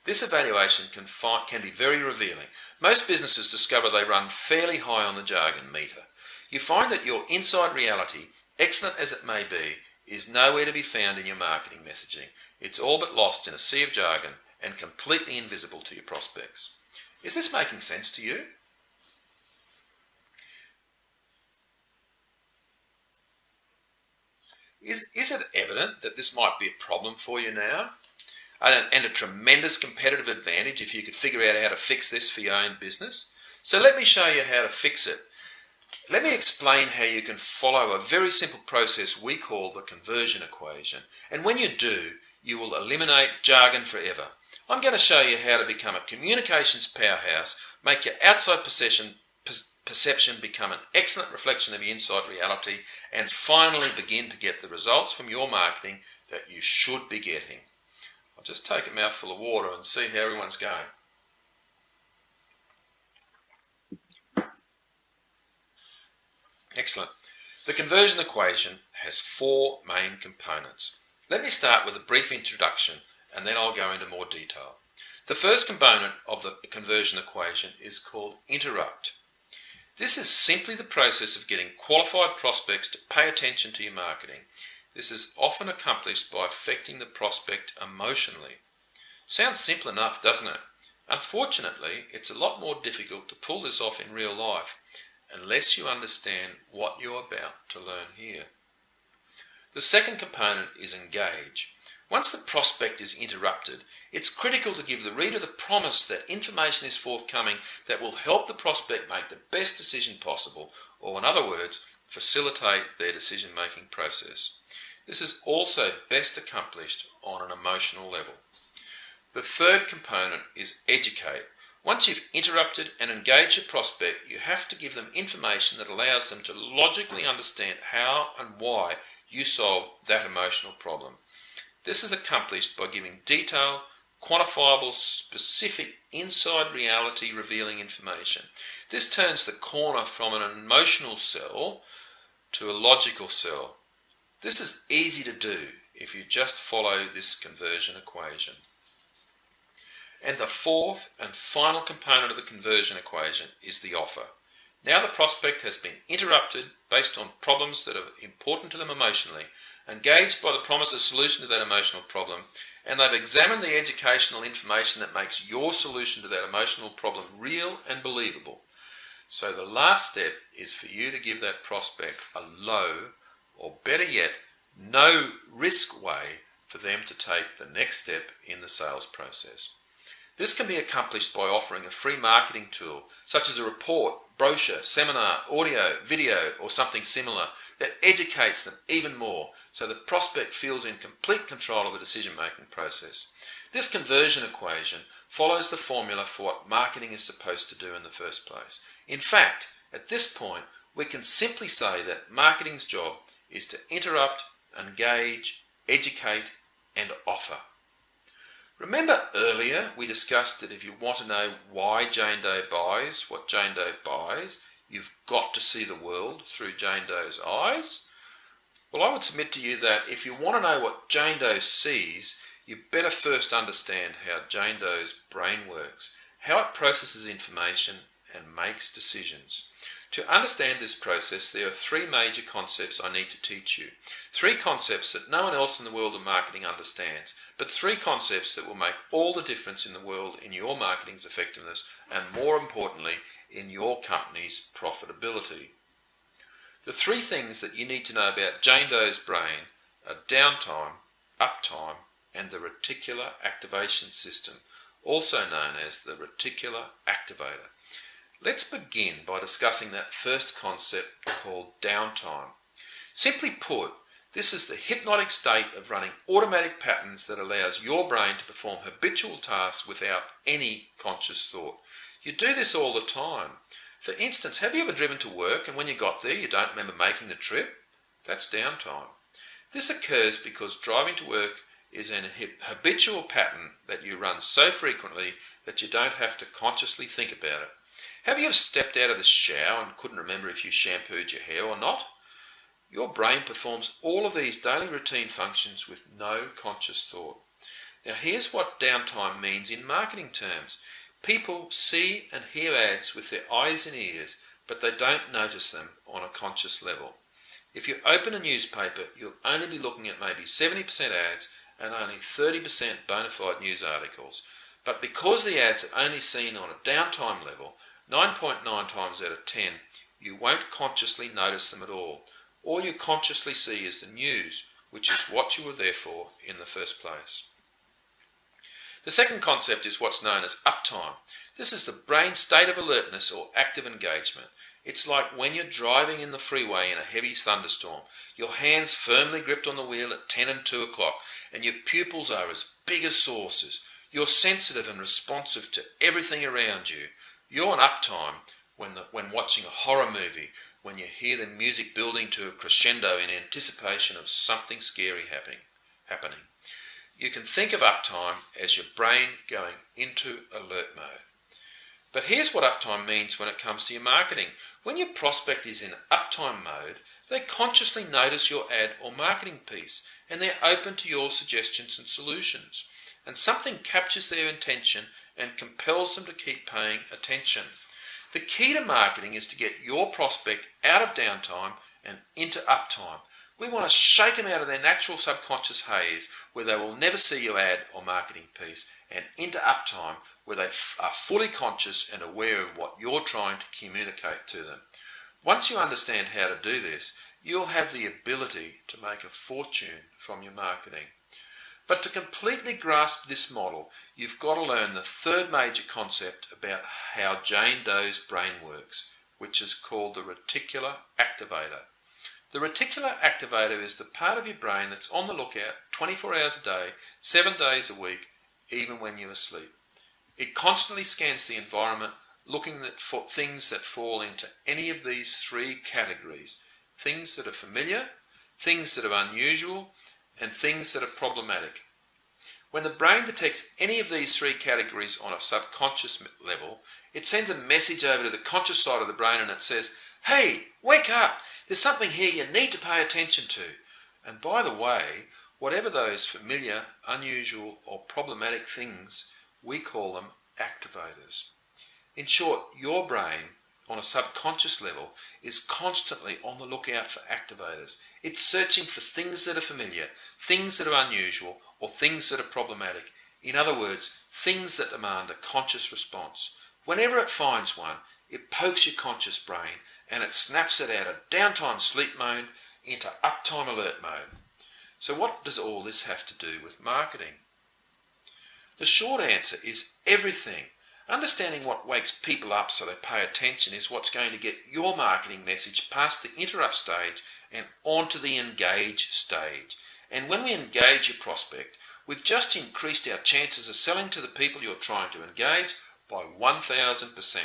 This evaluation can be very revealing. Most businesses discover they run fairly high on the jargon meter. You find that your inside reality, excellent as it may be, is nowhere to be found in your marketing messaging. It's all but lost in a sea of jargon and completely invisible to your prospects. Is this making sense to you? Is it evident that this might be a problem for you now? And a tremendous competitive advantage if you could figure out how to fix this for your own business? So let me show you how to fix it. Let me explain how you can follow a very simple process we call the conversion equation. And when you do, you will eliminate jargon forever. I'm going to show you how to become a communications powerhouse, make your outside perception become an excellent reflection of your inside reality, and finally begin to get the results from your marketing that you should be getting. I'll just take a mouthful of water and see how everyone's going. Excellent. The conversion equation has 4 main components. Let me start with a brief introduction and then I'll go into more detail. The first component of the conversion equation is called interrupt. This is simply the process of getting qualified prospects to pay attention to your marketing. This is often accomplished by affecting the prospect emotionally. Sounds simple enough, doesn't it? Unfortunately, it's a lot more difficult to pull this off in real life unless you understand what you're about to learn here. The second component is engage. Once the prospect is interrupted, it's critical to give the reader the promise that information is forthcoming that will help the prospect make the best decision possible, or in other words, facilitate their decision-making process. This is also best accomplished on an emotional level. The third component is educate. Once you've interrupted and engaged your prospect, you have to give them information that allows them to logically understand how and why you solved that emotional problem. This is accomplished by giving detailed, quantifiable, specific, inside reality revealing information. This turns the corner from an emotional sell to a logical sell. This is easy to do if you just follow this conversion equation. And the fourth and final component of the conversion equation is the offer. Now the prospect has been interrupted based on problems that are important to them emotionally, engaged by the promise of solution to that emotional problem, and they've examined the educational information that makes your solution to that emotional problem real and believable. So the last step is for you to give that prospect a low, or better yet, no risk way for them to take the next step in the sales process. This can be accomplished by offering a free marketing tool, such as a report, brochure, seminar, audio, video, or something similar that educates them even more so the prospect feels in complete control of the decision-making process. This conversion equation follows the formula for what marketing is supposed to do in the first place. In fact, at this point, we can simply say that marketing's job is to interrupt, engage, educate, and offer. Remember earlier we discussed that if you want to know why Jane Doe buys what Jane Doe buys, you've got to see the world through Jane Doe's eyes? Well, I would submit to you that if you want to know what Jane Doe sees, you better first understand how Jane Doe's brain works, how it processes information and makes decisions. To understand this process, there are three major concepts I need to teach you. Three concepts that no one else in the world of marketing understands, but three concepts that will make all the difference in the world in your marketing's effectiveness and, more importantly, in your company's profitability. The three things that you need to know about Jane Doe's brain are downtime, uptime, and the reticular activation system, also known as the reticular activator. Let's begin by discussing that first concept called downtime. Simply put, this is the hypnotic state of running automatic patterns that allows your brain to perform habitual tasks without any conscious thought. You do this all the time. For instance, have you ever driven to work and when you got there you don't remember making the trip? That's downtime. This occurs because driving to work is an habitual pattern that you run so frequently that you don't have to consciously think about it. Have you ever stepped out of the shower and couldn't remember if you shampooed your hair or not? Your brain performs all of these daily routine functions with no conscious thought. Now here's what downtime means in marketing terms. People see and hear ads with their eyes and ears, but they don't notice them on a conscious level. If you open a newspaper, you'll only be looking at maybe 70% ads and only 30% bona fide news articles. But because the ads are only seen on a downtime level, 9.9 times out of 10, you won't consciously notice them at all. All you consciously see is the news, which is what you were there for in the first place. The second concept is what's known as uptime. This is the brain's state of alertness or active engagement. It's like when you're driving in the freeway in a heavy thunderstorm, your hands firmly gripped on the wheel at 10 and 2 o'clock, and your pupils are as big as saucers. You're sensitive and responsive to everything around you. You're on uptime when watching a horror movie, when you hear the music building to a crescendo in anticipation of something scary happening. You can think of uptime as your brain going into alert mode. But here's what uptime means when it comes to your marketing. When your prospect is in uptime mode, they consciously notice your ad or marketing piece, and they're open to your suggestions and solutions. And something captures their attention and compels them to keep paying attention. The key to marketing is to get your prospect out of downtime and into uptime. We want to shake them out of their natural subconscious haze where they will never see your ad or marketing piece, and into uptime where they are fully conscious and aware of what you're trying to communicate to them. Once you understand how to do this, you'll have the ability to make a fortune from your marketing. But to completely grasp this model, you've got to learn the third major concept about how Jane Doe's brain works, which is called the reticular activator. The reticular activator is the part of your brain that's on the lookout 24 hours a day, 7 days a week, even when you're asleep. It constantly scans the environment, looking for things that fall into any of these three categories: things that are familiar, things that are unusual, and things that are problematic. When the brain detects any of these three categories on a subconscious level, it sends a message over to the conscious side of the brain and it says, "Hey, wake up! There's something here you need to pay attention to." And by the way, whatever those familiar, unusual, or problematic things, we call them activators. In short, your brain, on a subconscious level, is constantly on the lookout for activators. It's searching for things that are familiar, things that are unusual, or things that are problematic. In other words, things that demand a conscious response. Whenever it finds one, it pokes your conscious brain and it snaps it out of downtime sleep mode into uptime alert mode. So what does all this have to do with marketing? The short answer is everything. Understanding what wakes people up so they pay attention is what's going to get your marketing message past the interrupt stage and onto the engage stage. And when we engage your prospect, we've just increased our chances of selling to the people you're trying to engage by 1000%.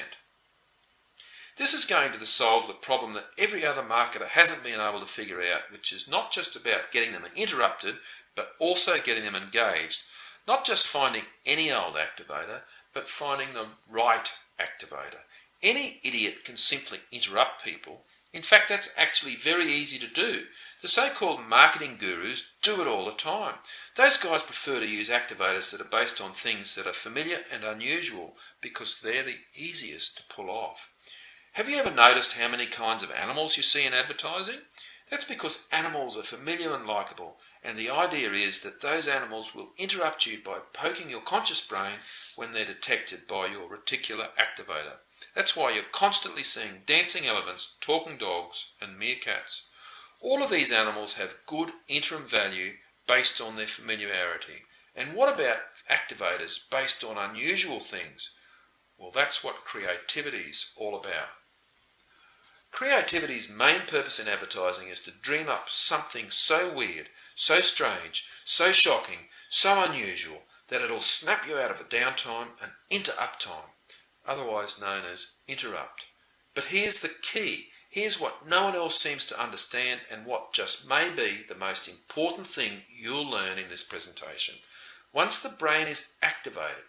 This is going to solve the problem that every other marketer hasn't been able to figure out, which is not just about getting them interrupted, but also getting them engaged. Not just finding any old activator, but finding the right activator. Any idiot can simply interrupt people. In fact, that's actually very easy to do. The so-called marketing gurus do it all the time. Those guys prefer to use activators that are based on things that are familiar and unusual because they're the easiest to pull off. Have you ever noticed how many kinds of animals you see in advertising? That's because animals are familiar and likeable, and the idea is that those animals will interrupt you by poking your conscious brain when they're detected by your reticular activator. That's why you're constantly seeing dancing elephants, talking dogs, and meerkats. All of these animals have good interim value based on their familiarity. And what about activators based on unusual things? Well, that's what creativity's all about. Creativity's main purpose in advertising is to dream up something so weird, so strange, so shocking, so unusual that it'll snap you out of a downtime and into uptime, otherwise known as interrupt. But here's the key. Here's what no one else seems to understand and what just may be the most important thing you'll learn in this presentation. Once the brain is activated,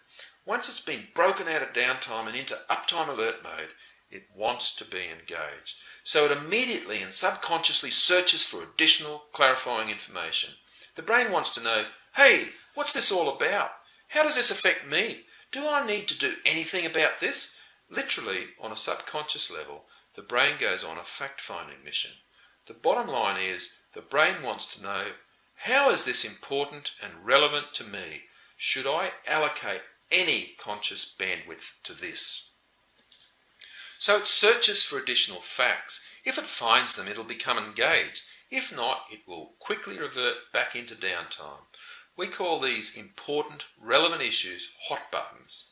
once it's been broken out of downtime and into uptime alert mode, it wants to be engaged. So it immediately and subconsciously searches for additional clarifying information. The brain wants to know, hey, what's this all about? How does this affect me? Do I need to do anything about this? Literally, on a subconscious level, the brain goes on a fact-finding mission. The bottom line is, the brain wants to know, how is this important and relevant to me? Should I allocate any conscious bandwidth to this? So it searches for additional facts. If it finds them, it'll become engaged. If not, it will quickly revert back into downtime. We call these important, relevant issues hot buttons.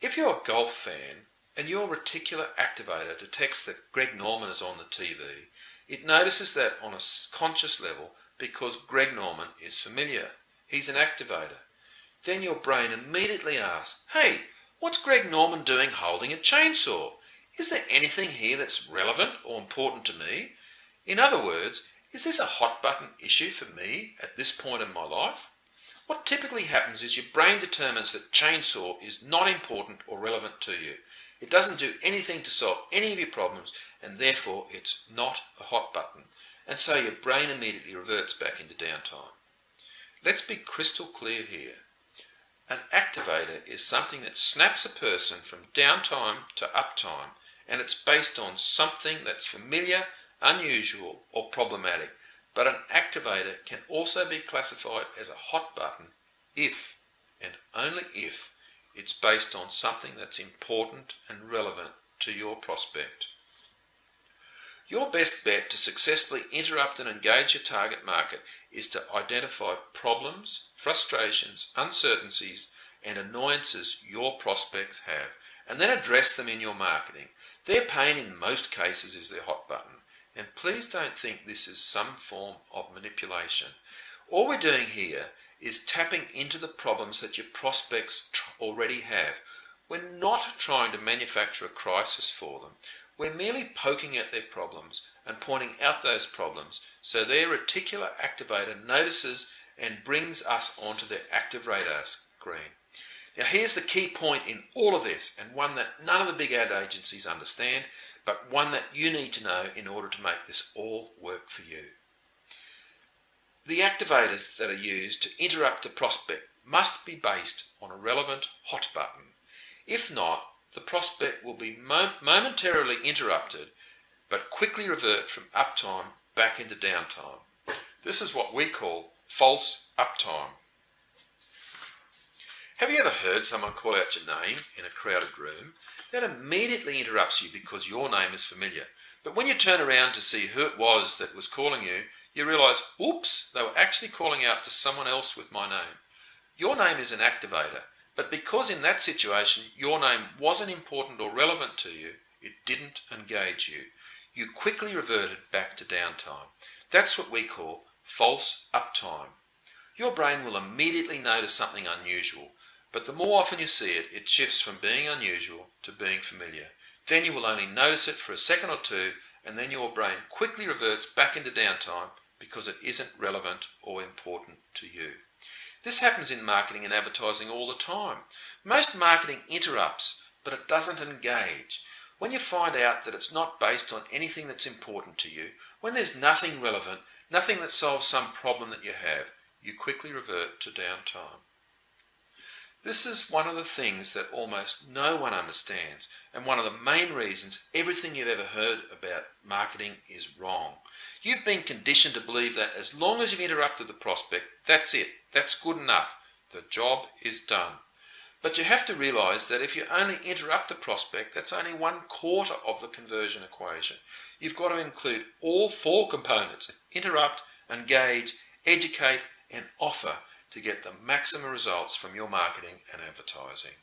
If you're a golf fan and your reticular activator detects that Greg Norman is on the TV, it notices that on a conscious level because Greg Norman is familiar. He's an activator. Then your brain immediately asks, hey, what's Greg Norman doing holding a chainsaw? Is there anything here that's relevant or important to me? In other words, is this a hot button issue for me at this point in my life? What typically happens is your brain determines that chainsaw is not important or relevant to you. It doesn't do anything to solve any of your problems, and therefore it's not a hot button. And so your brain immediately reverts back into downtime. Let's be crystal clear here. An activator is something that snaps a person from downtime to uptime, and it's based on something that's familiar, unusual, or problematic. But an activator can also be classified as a hot button if, and only if, it's based on something that's important and relevant to your prospect. Your best bet to successfully interrupt and engage your target market is to identify problems, frustrations, uncertainties, and annoyances your prospects have, and then address them in your marketing. Their pain in most cases is their hot button, and please don't think this is some form of manipulation. All we're doing here is tapping into the problems that your prospects already have. We're not trying to manufacture a crisis for them. We're merely poking at their problems and pointing out those problems so their reticular activator notices and brings us onto their active radar screen. Now here's the key point in all of this, and one that none of the big ad agencies understand, but one that you need to know in order to make this all work for you. The activators that are used to interrupt the prospect must be based on a relevant hot button. If not, the prospect will be momentarily interrupted, but quickly revert from uptime back into downtime. This is what we call false uptime. Have you ever heard someone call out your name in a crowded room? That immediately interrupts you because your name is familiar. But when you turn around to see who it was that was calling you, you realise, oops, they were actually calling out to someone else with my name. Your name is an activator, But because in that situation your name wasn't important or relevant to you, it didn't engage you. You quickly reverted back to downtime. That's what we call false uptime. Your brain will immediately notice something unusual, but the more often you see it, it shifts from being unusual to being familiar. Then you will only notice it for a second or two, and then your brain quickly reverts back into downtime because it isn't relevant or important to you. This happens in marketing and advertising all the time. Most marketing interrupts, but it doesn't engage. When you find out that it's not based on anything that's important to you, when there's nothing relevant, nothing that solves some problem that you have, you quickly revert to downtime. This is one of the things that almost no one understands, and one of the main reasons everything you've ever heard about marketing is wrong. You've been conditioned to believe that as long as you've interrupted the prospect, that's it, that's good enough, the job is done. But you have to realise that if you only interrupt the prospect, that's only 1/4 of the conversion equation. You've got to include all 4 components: interrupt, engage, educate, and offer to get the maximum results from your marketing and advertising.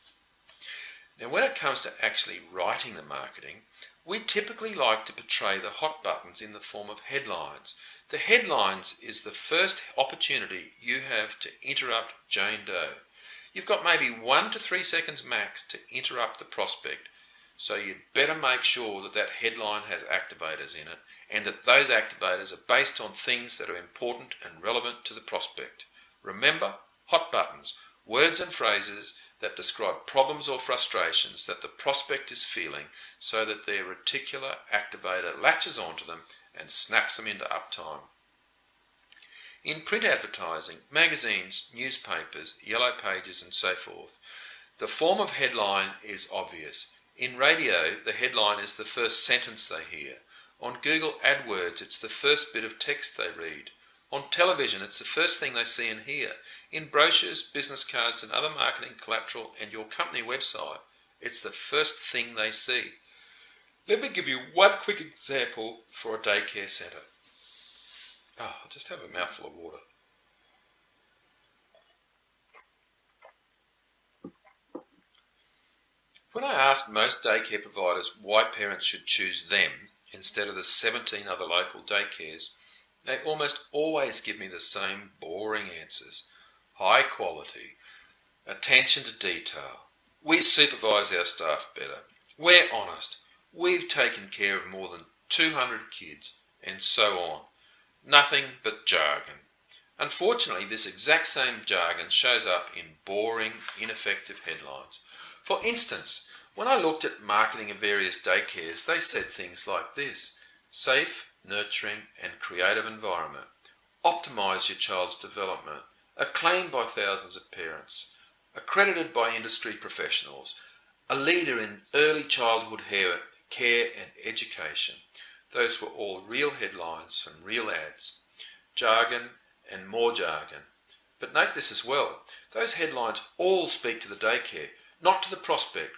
Now, when it comes to actually writing the marketing, we typically like to portray the hot buttons in the form of headlines. The headlines is the first opportunity you have to interrupt Jane Doe. You've got maybe 1 to 3 seconds max to interrupt the prospect, so you'd better make sure that that headline has activators in it, and that those activators are based on things that are important and relevant to the prospect. Remember, hot buttons, words and phrases that describe problems or frustrations that the prospect is feeling, so that their reticular activator latches onto them and snaps them into uptime. In print advertising, magazines, newspapers, yellow pages and so forth, the form of headline is obvious. In radio, the headline is the first sentence they hear. On Google AdWords, it's the first bit of text they read. On television, it's the first thing they see and hear. In brochures, business cards and other marketing collateral and your company website, it's the first thing they see. Let me give you one quick example for a daycare centre. I'll just have a mouthful of water. When I ask most daycare providers why parents should choose them instead of the 17 other local daycares, they almost always give me the same boring answers. High quality, attention to detail, we supervise our staff better, we're honest, we've taken care of more than 200 kids, and so on. Nothing but jargon. Unfortunately, this exact same jargon shows up in boring, ineffective headlines. For instance, when I looked at marketing of various daycares, they said things like this: safe, nurturing and creative environment, optimise your child's development, acclaimed by thousands of parents, accredited by industry professionals, a leader in early childhood care and education. Those were all real headlines from real ads. Jargon and more jargon. But note this as well, those headlines all speak to the daycare, not to the prospect.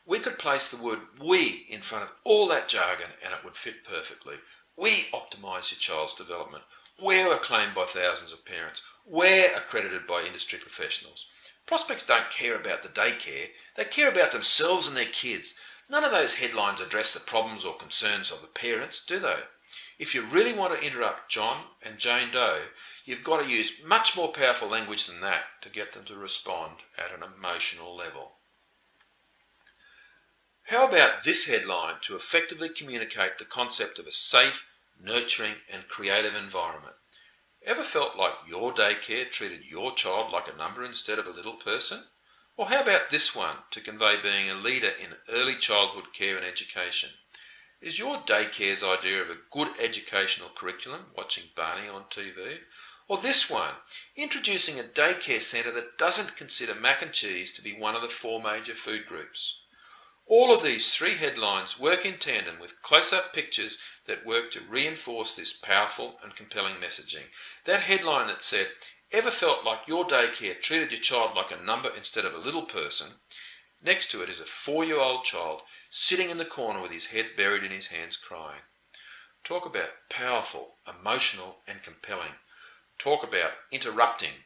We could place the word "we" in front of all that jargon and it would fit perfectly. We optimise your child's development. We're acclaimed by thousands of parents. We're accredited by industry professionals. Prospects don't care about the daycare. They care about themselves and their kids. None of those headlines address the problems or concerns of the parents, do they? If you really want to interrupt John and Jane Doe, you've got to use much more powerful language than that to get them to respond at an emotional level. How about this headline to effectively communicate the concept of a safe, nurturing and creative environment? Ever felt like your daycare treated your child like a number instead of a little person? Or how about this one to convey being a leader in early childhood care and education? Is your daycare's idea of a good educational curriculum watching Barney on TV? Or this one, introducing a daycare centre that doesn't consider mac and cheese to be one of the 4 major food groups? All of these 3 headlines work in tandem with close-up pictures that work to reinforce this powerful and compelling messaging. That headline that said, "Ever felt like your daycare treated your child like a number instead of a little person?" Next to it is a 4-year-old child sitting in the corner with his head buried in his hands crying. Talk about powerful, emotional and compelling. Talk about interrupting.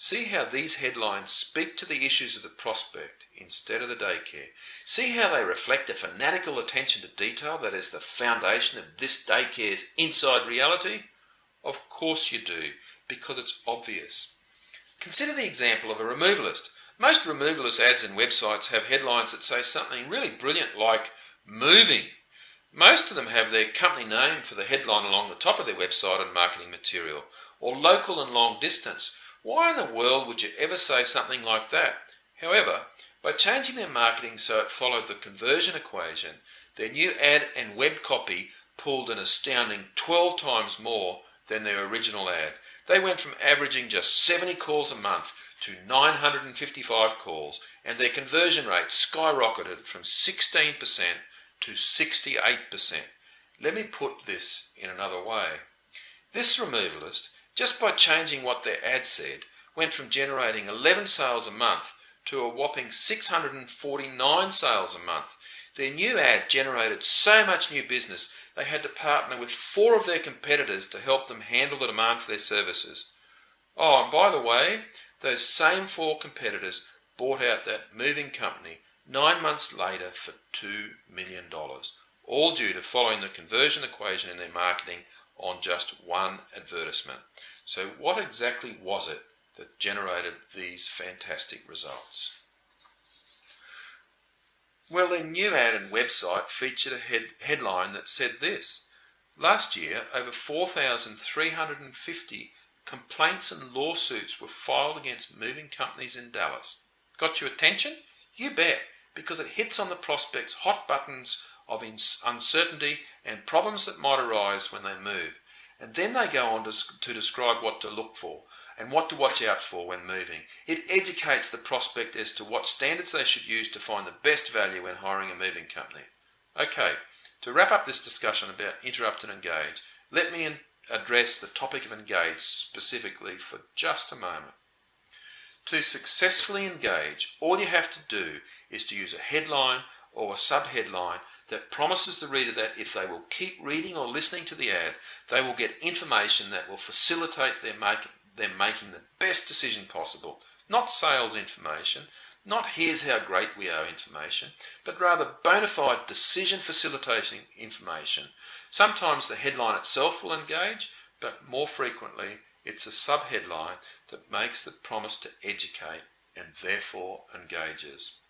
See how these headlines speak to the issues of the prospect instead of the daycare. See how they reflect a fanatical attention to detail that is the foundation of this daycare's inside reality? Of course you do, because it's obvious. Consider the example of a removalist. Most removalist ads and websites have headlines that say something really brilliant like moving. Most of them have their company name for the headline along the top of their website and marketing material, or local and long distance. Why in the world would you ever say something like that? However, by changing their marketing so it followed the conversion equation, their new ad and web copy pulled an astounding 12 times more than their original ad. They went from averaging just 70 calls a month to 955 calls, and their conversion rate skyrocketed from 16% to 68%. Let me put this in another way. This removalist, just by changing what their ad said, went from generating 11 sales a month to a whopping 649 sales a month. Their new ad generated so much new business they had to partner with 4 of their competitors to help them handle the demand for their services. Oh, and by the way, those same 4 competitors bought out that moving company 9 months later for $2 million, all due to following the conversion equation in their marketing on just one advertisement. So what exactly was it that generated these fantastic results? Well, their new ad and website featured a headline that said this: last year, over 4,350 complaints and lawsuits were filed against moving companies in Dallas. Got your attention? You bet, because it hits on the prospects' hot buttons of uncertainty and problems that might arise when they move. And then they go on to describe what to look for and what to watch out for when moving. It educates the prospect as to what standards they should use to find the best value when hiring a moving company. Okay, to wrap up this discussion about interrupt and engage, let me address the topic of engage specifically for just a moment. To successfully engage, all you have to do is to use a headline or a subheadline that promises the reader that if they will keep reading or listening to the ad, they will get information that will facilitate them making the best decision possible. Not sales information, not here's how great we are information, but rather bona fide decision facilitating information. Sometimes the headline itself will engage, but more frequently it's a subheadline that makes the promise to educate and therefore engages.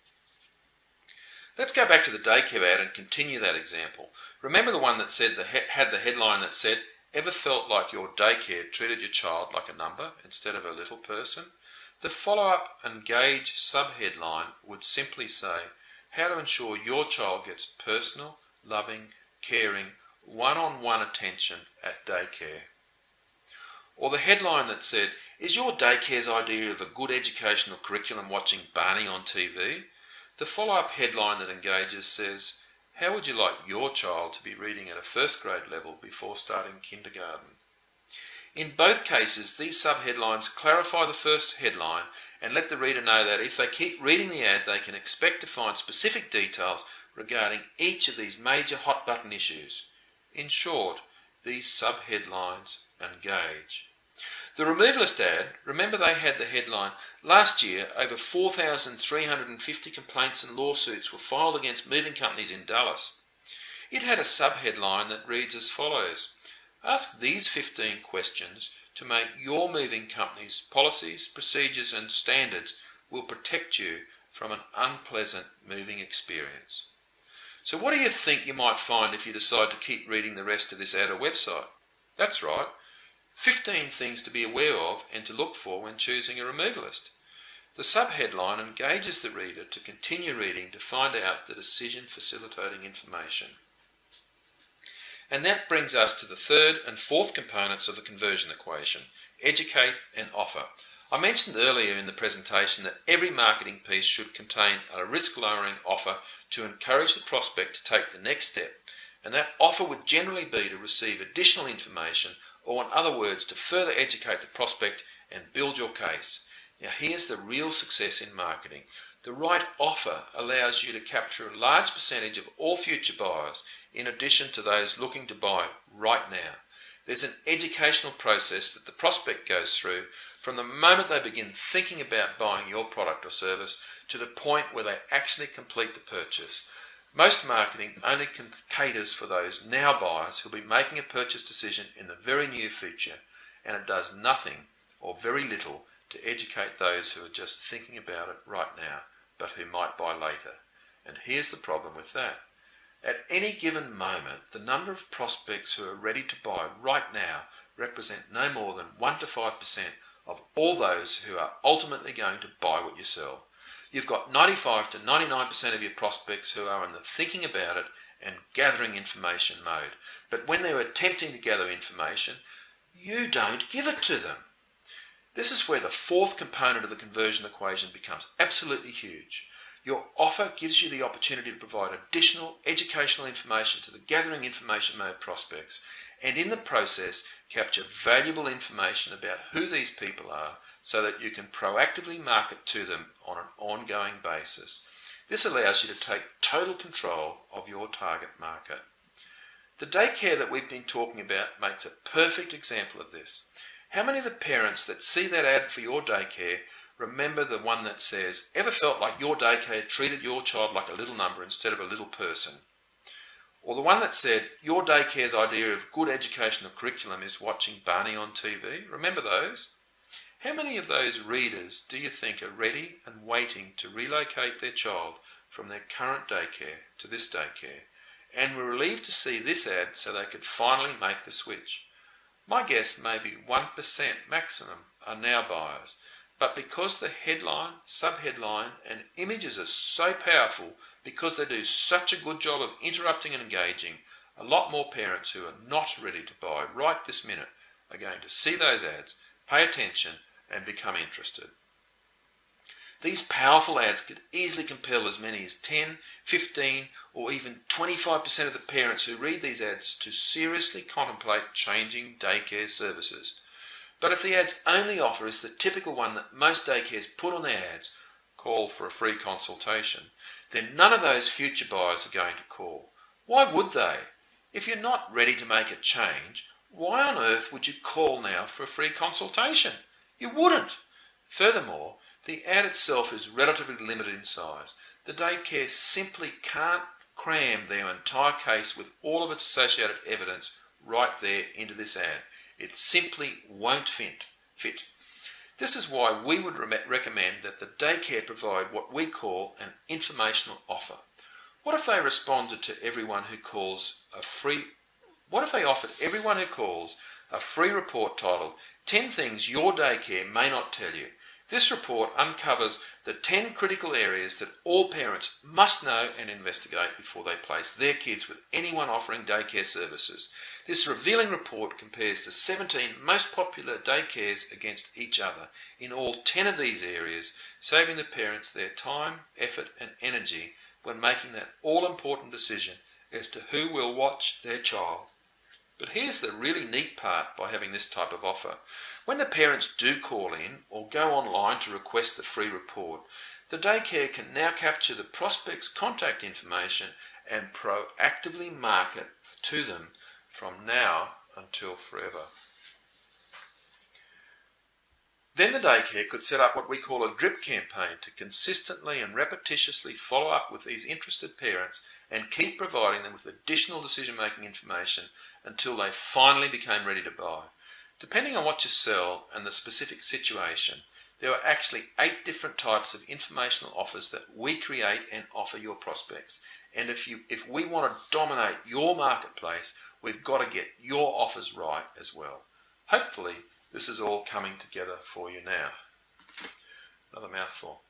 Let's go back to the daycare ad and continue that example. Remember the one that said had the headline that said, "Ever felt like your daycare treated your child like a number instead of a little person?" The follow-up engage subheadline would simply say, "How to ensure your child gets personal, loving, caring, one-on-one attention at daycare." Or the headline that said, "Is your daycare's idea of a good educational curriculum watching Barney on TV?" The follow-up headline that engages says, "How would you like your child to be reading at a first grade level before starting kindergarten?" In both cases, these subheadlines clarify the first headline and let the reader know that if they keep reading the ad, they can expect to find specific details regarding each of these major hot button issues. In short, these subheadlines engage. The removalist ad, remember they had the headline, "Last year, over 4,350 complaints and lawsuits were filed against moving companies in Dallas." It had a subheadline that reads as follows: "Ask these 15 questions to make your moving company's policies, procedures and standards will protect you from an unpleasant moving experience." So what do you think you might find if you decide to keep reading the rest of this ad or website? That's right. 15 things to be aware of and to look for when choosing a removalist. The subheadline engages the reader to continue reading to find out the decision facilitating information. And that brings us to the third and fourth components of the conversion equation: educate and offer. I mentioned earlier in the presentation that every marketing piece should contain a risk-lowering offer to encourage the prospect to take the next step, and that offer would generally be to receive additional information, or in other words, to further educate the prospect and build your case. Now here's the real success in marketing. The right offer allows you to capture a large percentage of all future buyers, in addition to those looking to buy right now. There's an educational process that the prospect goes through from the moment they begin thinking about buying your product or service to the point where they actually complete the purchase. Most marketing only caters for those now buyers who'll be making a purchase decision in the very near future, and it does nothing or very little to educate those who are just thinking about it right now, but who might buy later. And here's the problem with that. At any given moment, the number of prospects who are ready to buy right now represent no more than 1 to 5% of all those who are ultimately going to buy what you sell. You've got 95 to 99% of your prospects who are in the thinking about it and gathering information mode. But when they're attempting to gather information, you don't give it to them. This is where the fourth component of the conversion equation becomes absolutely huge. Your offer gives you the opportunity to provide additional educational information to the gathering information mode prospects, and in the process capture valuable information about who these people are so that you can proactively market to them on an ongoing basis. This allows you to take total control of your target market. The daycare that we've been talking about makes a perfect example of this. How many of the parents that see that ad for your daycare remember the one that says, "Ever felt like your daycare treated your child like a little number instead of a little person?" Or the one that said, "Your daycare's idea of good educational curriculum is watching Barney on TV." Remember those? How many of those readers do you think are ready and waiting to relocate their child from their current daycare to this daycare, and were relieved to see this ad so they could finally make the switch? My guess may be 1% maximum are now buyers, but because the headline, subheadline and images are so powerful, because they do such a good job of interrupting and engaging, a lot more parents who are not ready to buy right this minute are going to see those ads, pay attention and become interested. These powerful ads could easily compel as many as 10, 15 or even 25% of the parents who read these ads to seriously contemplate changing daycare services. But if the ad's only offer is the typical one that most daycares put on their ads, call for a free consultation, then none of those future buyers are going to call. Why would they? If you're not ready to make a change, why on earth would you call now for a free consultation? You wouldn't. Furthermore, the ad itself is relatively limited in size. The daycare simply can't cram their entire case with all of its associated evidence right there into this ad. It simply won't fit. This is why we would recommend that the daycare provide what we call an informational offer. What if they responded to everyone who calls a free... What if they offered everyone who calls a free report titled 10 Things Your Daycare May Not Tell You? This report uncovers the 10 critical areas that all parents must know and investigate before they place their kids with anyone offering daycare services. This revealing report compares the 17 most popular daycares against each other in all 10 of these areas, saving the parents their time, effort and energy when making that all-important decision as to who will watch their child. But here's the really neat part by having this type of offer. When the parents do call in or go online to request the free report, the daycare can now capture the prospect's contact information and proactively market to them from now until forever. Then the daycare could set up what we call a drip campaign to consistently and repetitiously follow up with these interested parents and keep providing them with additional decision-making information until they finally became ready to buy. Depending on what you sell and the specific situation, there are actually 8 different types of informational offers that we create and offer your prospects. And if we want to dominate your marketplace, we've got to get your offers right as well. Hopefully, this is all coming together for you now. Another mouthful.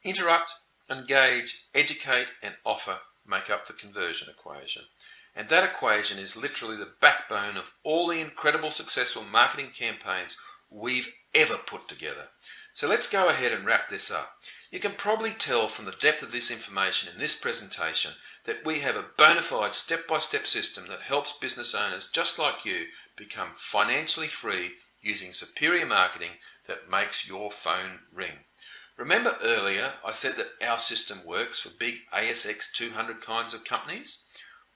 Interrupt, engage, educate, and offer make up the conversion equation. And that equation is literally the backbone of all the incredible successful marketing campaigns we've ever put together. So let's go ahead and wrap this up. You can probably tell from the depth of this information in this presentation that we have a bona fide step-by-step system that helps business owners just like you become financially free using superior marketing that makes your phone ring. Remember earlier I said that our system works for big ASX 200 kinds of companies?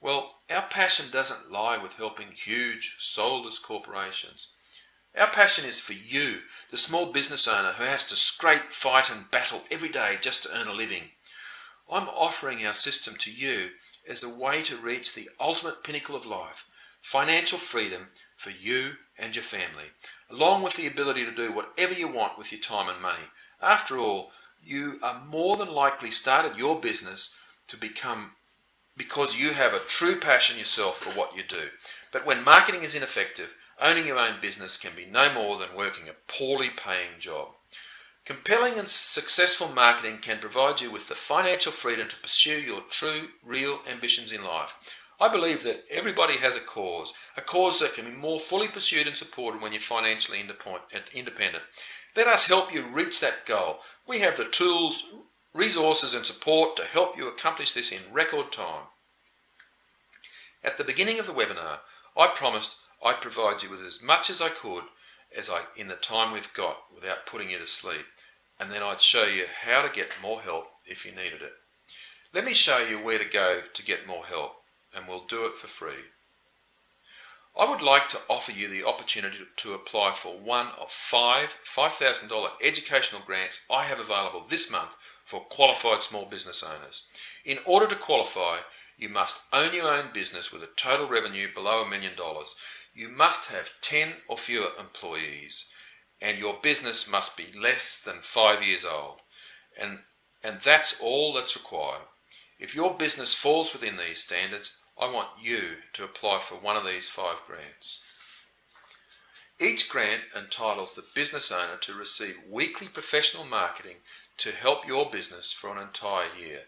Well, our passion doesn't lie with helping huge, soulless corporations. Our passion is for you, the small business owner who has to scrape, fight and battle every day just to earn a living. I'm offering our system to you as a way to reach the ultimate pinnacle of life, financial freedom for you and your family, along with the ability to do whatever you want with your time and money. After all, you are more than likely started your business to become because you have a true passion yourself for what you do. But when marketing is ineffective, owning your own business can be no more than working a poorly paying job. Compelling and successful marketing can provide you with the financial freedom to pursue your true, real ambitions in life. I believe that everybody has a cause that can be more fully pursued and supported when you're financially independent. Let us help you reach that goal. We have the tools, resources and support to help you accomplish this in record time. At the beginning of the webinar, I promised I'd provide you with as much as I could in the time we've got without putting you to sleep, and then I'd show you how to get more help if you needed it. Let me show you where to go to get more help, and we'll do it for free. I would like to offer you the opportunity to apply for one of five $5,000 educational grants I have available this month for qualified small business owners. In order to qualify, you must own your own business with a total revenue below $1 million. You must have 10 or fewer employees, and your business must be less than 5 years old. And that's all that's required. If your business falls within these standards, I want you to apply for one of these 5 grants. Each grant entitles the business owner to receive weekly professional marketing to help your business for an entire year.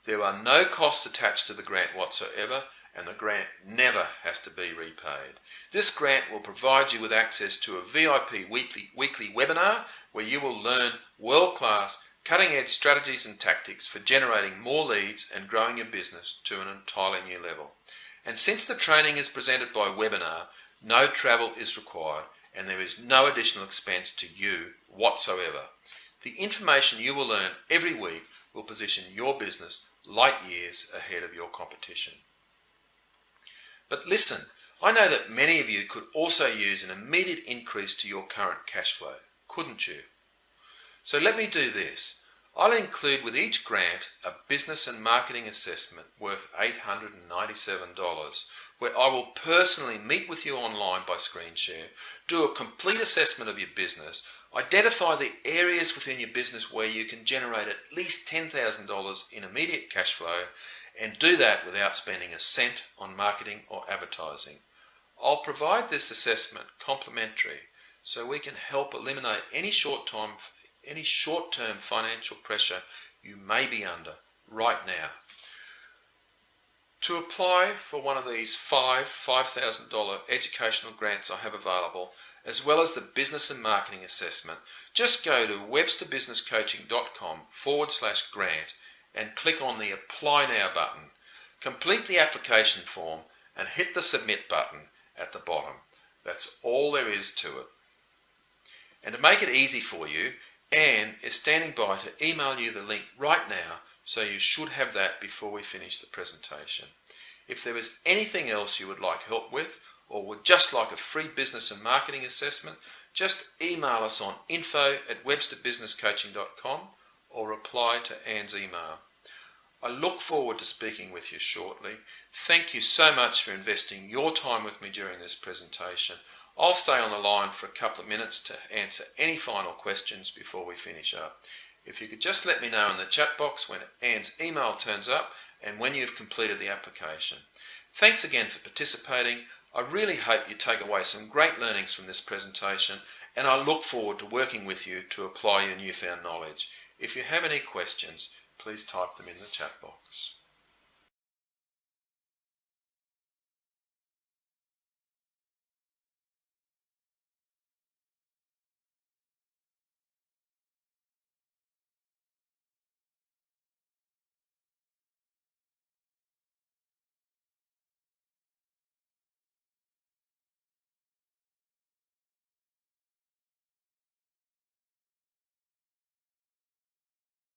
There are no costs attached to the grant whatsoever, and the grant never has to be repaid. This grant will provide you with access to a VIP weekly webinar where you will learn world-class, cutting-edge strategies and tactics for generating more leads and growing your business to an entirely new level. And since the training is presented by webinar, no travel is required and there is no additional expense to you whatsoever. The information you will learn every week will position your business light years ahead of your competition. But listen, I know that many of you could also use an immediate increase to your current cash flow, couldn't you? So let me do this. I'll include with each grant a business and marketing assessment worth $897, where I will personally meet with you online by screen share, do a complete assessment of your business, identify the areas within your business where you can generate at least $10,000 in immediate cash flow, and do that without spending a cent on marketing or advertising. I'll provide this assessment complimentary so we can help eliminate any short-term financial pressure you may be under right now. To apply for one of these $5,000 educational grants I have available, as well as the business and marketing assessment, just go to websterbusinesscoaching.com/grant and click on the Apply Now button. Complete the application form and hit the Submit button at the bottom. That's all there is to it. And to make it easy for you, Anne is standing by to email you the link right now, so you should have that before we finish the presentation. If there is anything else you would like help with, or would just like a free business and marketing assessment, just email us on info@websterbusinesscoaching.com or reply to Anne's email. I look forward to speaking with you shortly. Thank you so much for investing your time with me during this presentation. I'll stay on the line for a couple of minutes to answer any final questions before we finish up. If you could just let me know in the chat box when Anne's email turns up and when you've completed the application. Thanks again for participating. I really hope you take away some great learnings from this presentation, and I look forward to working with you to apply your newfound knowledge. If you have any questions, please type them in the chat box.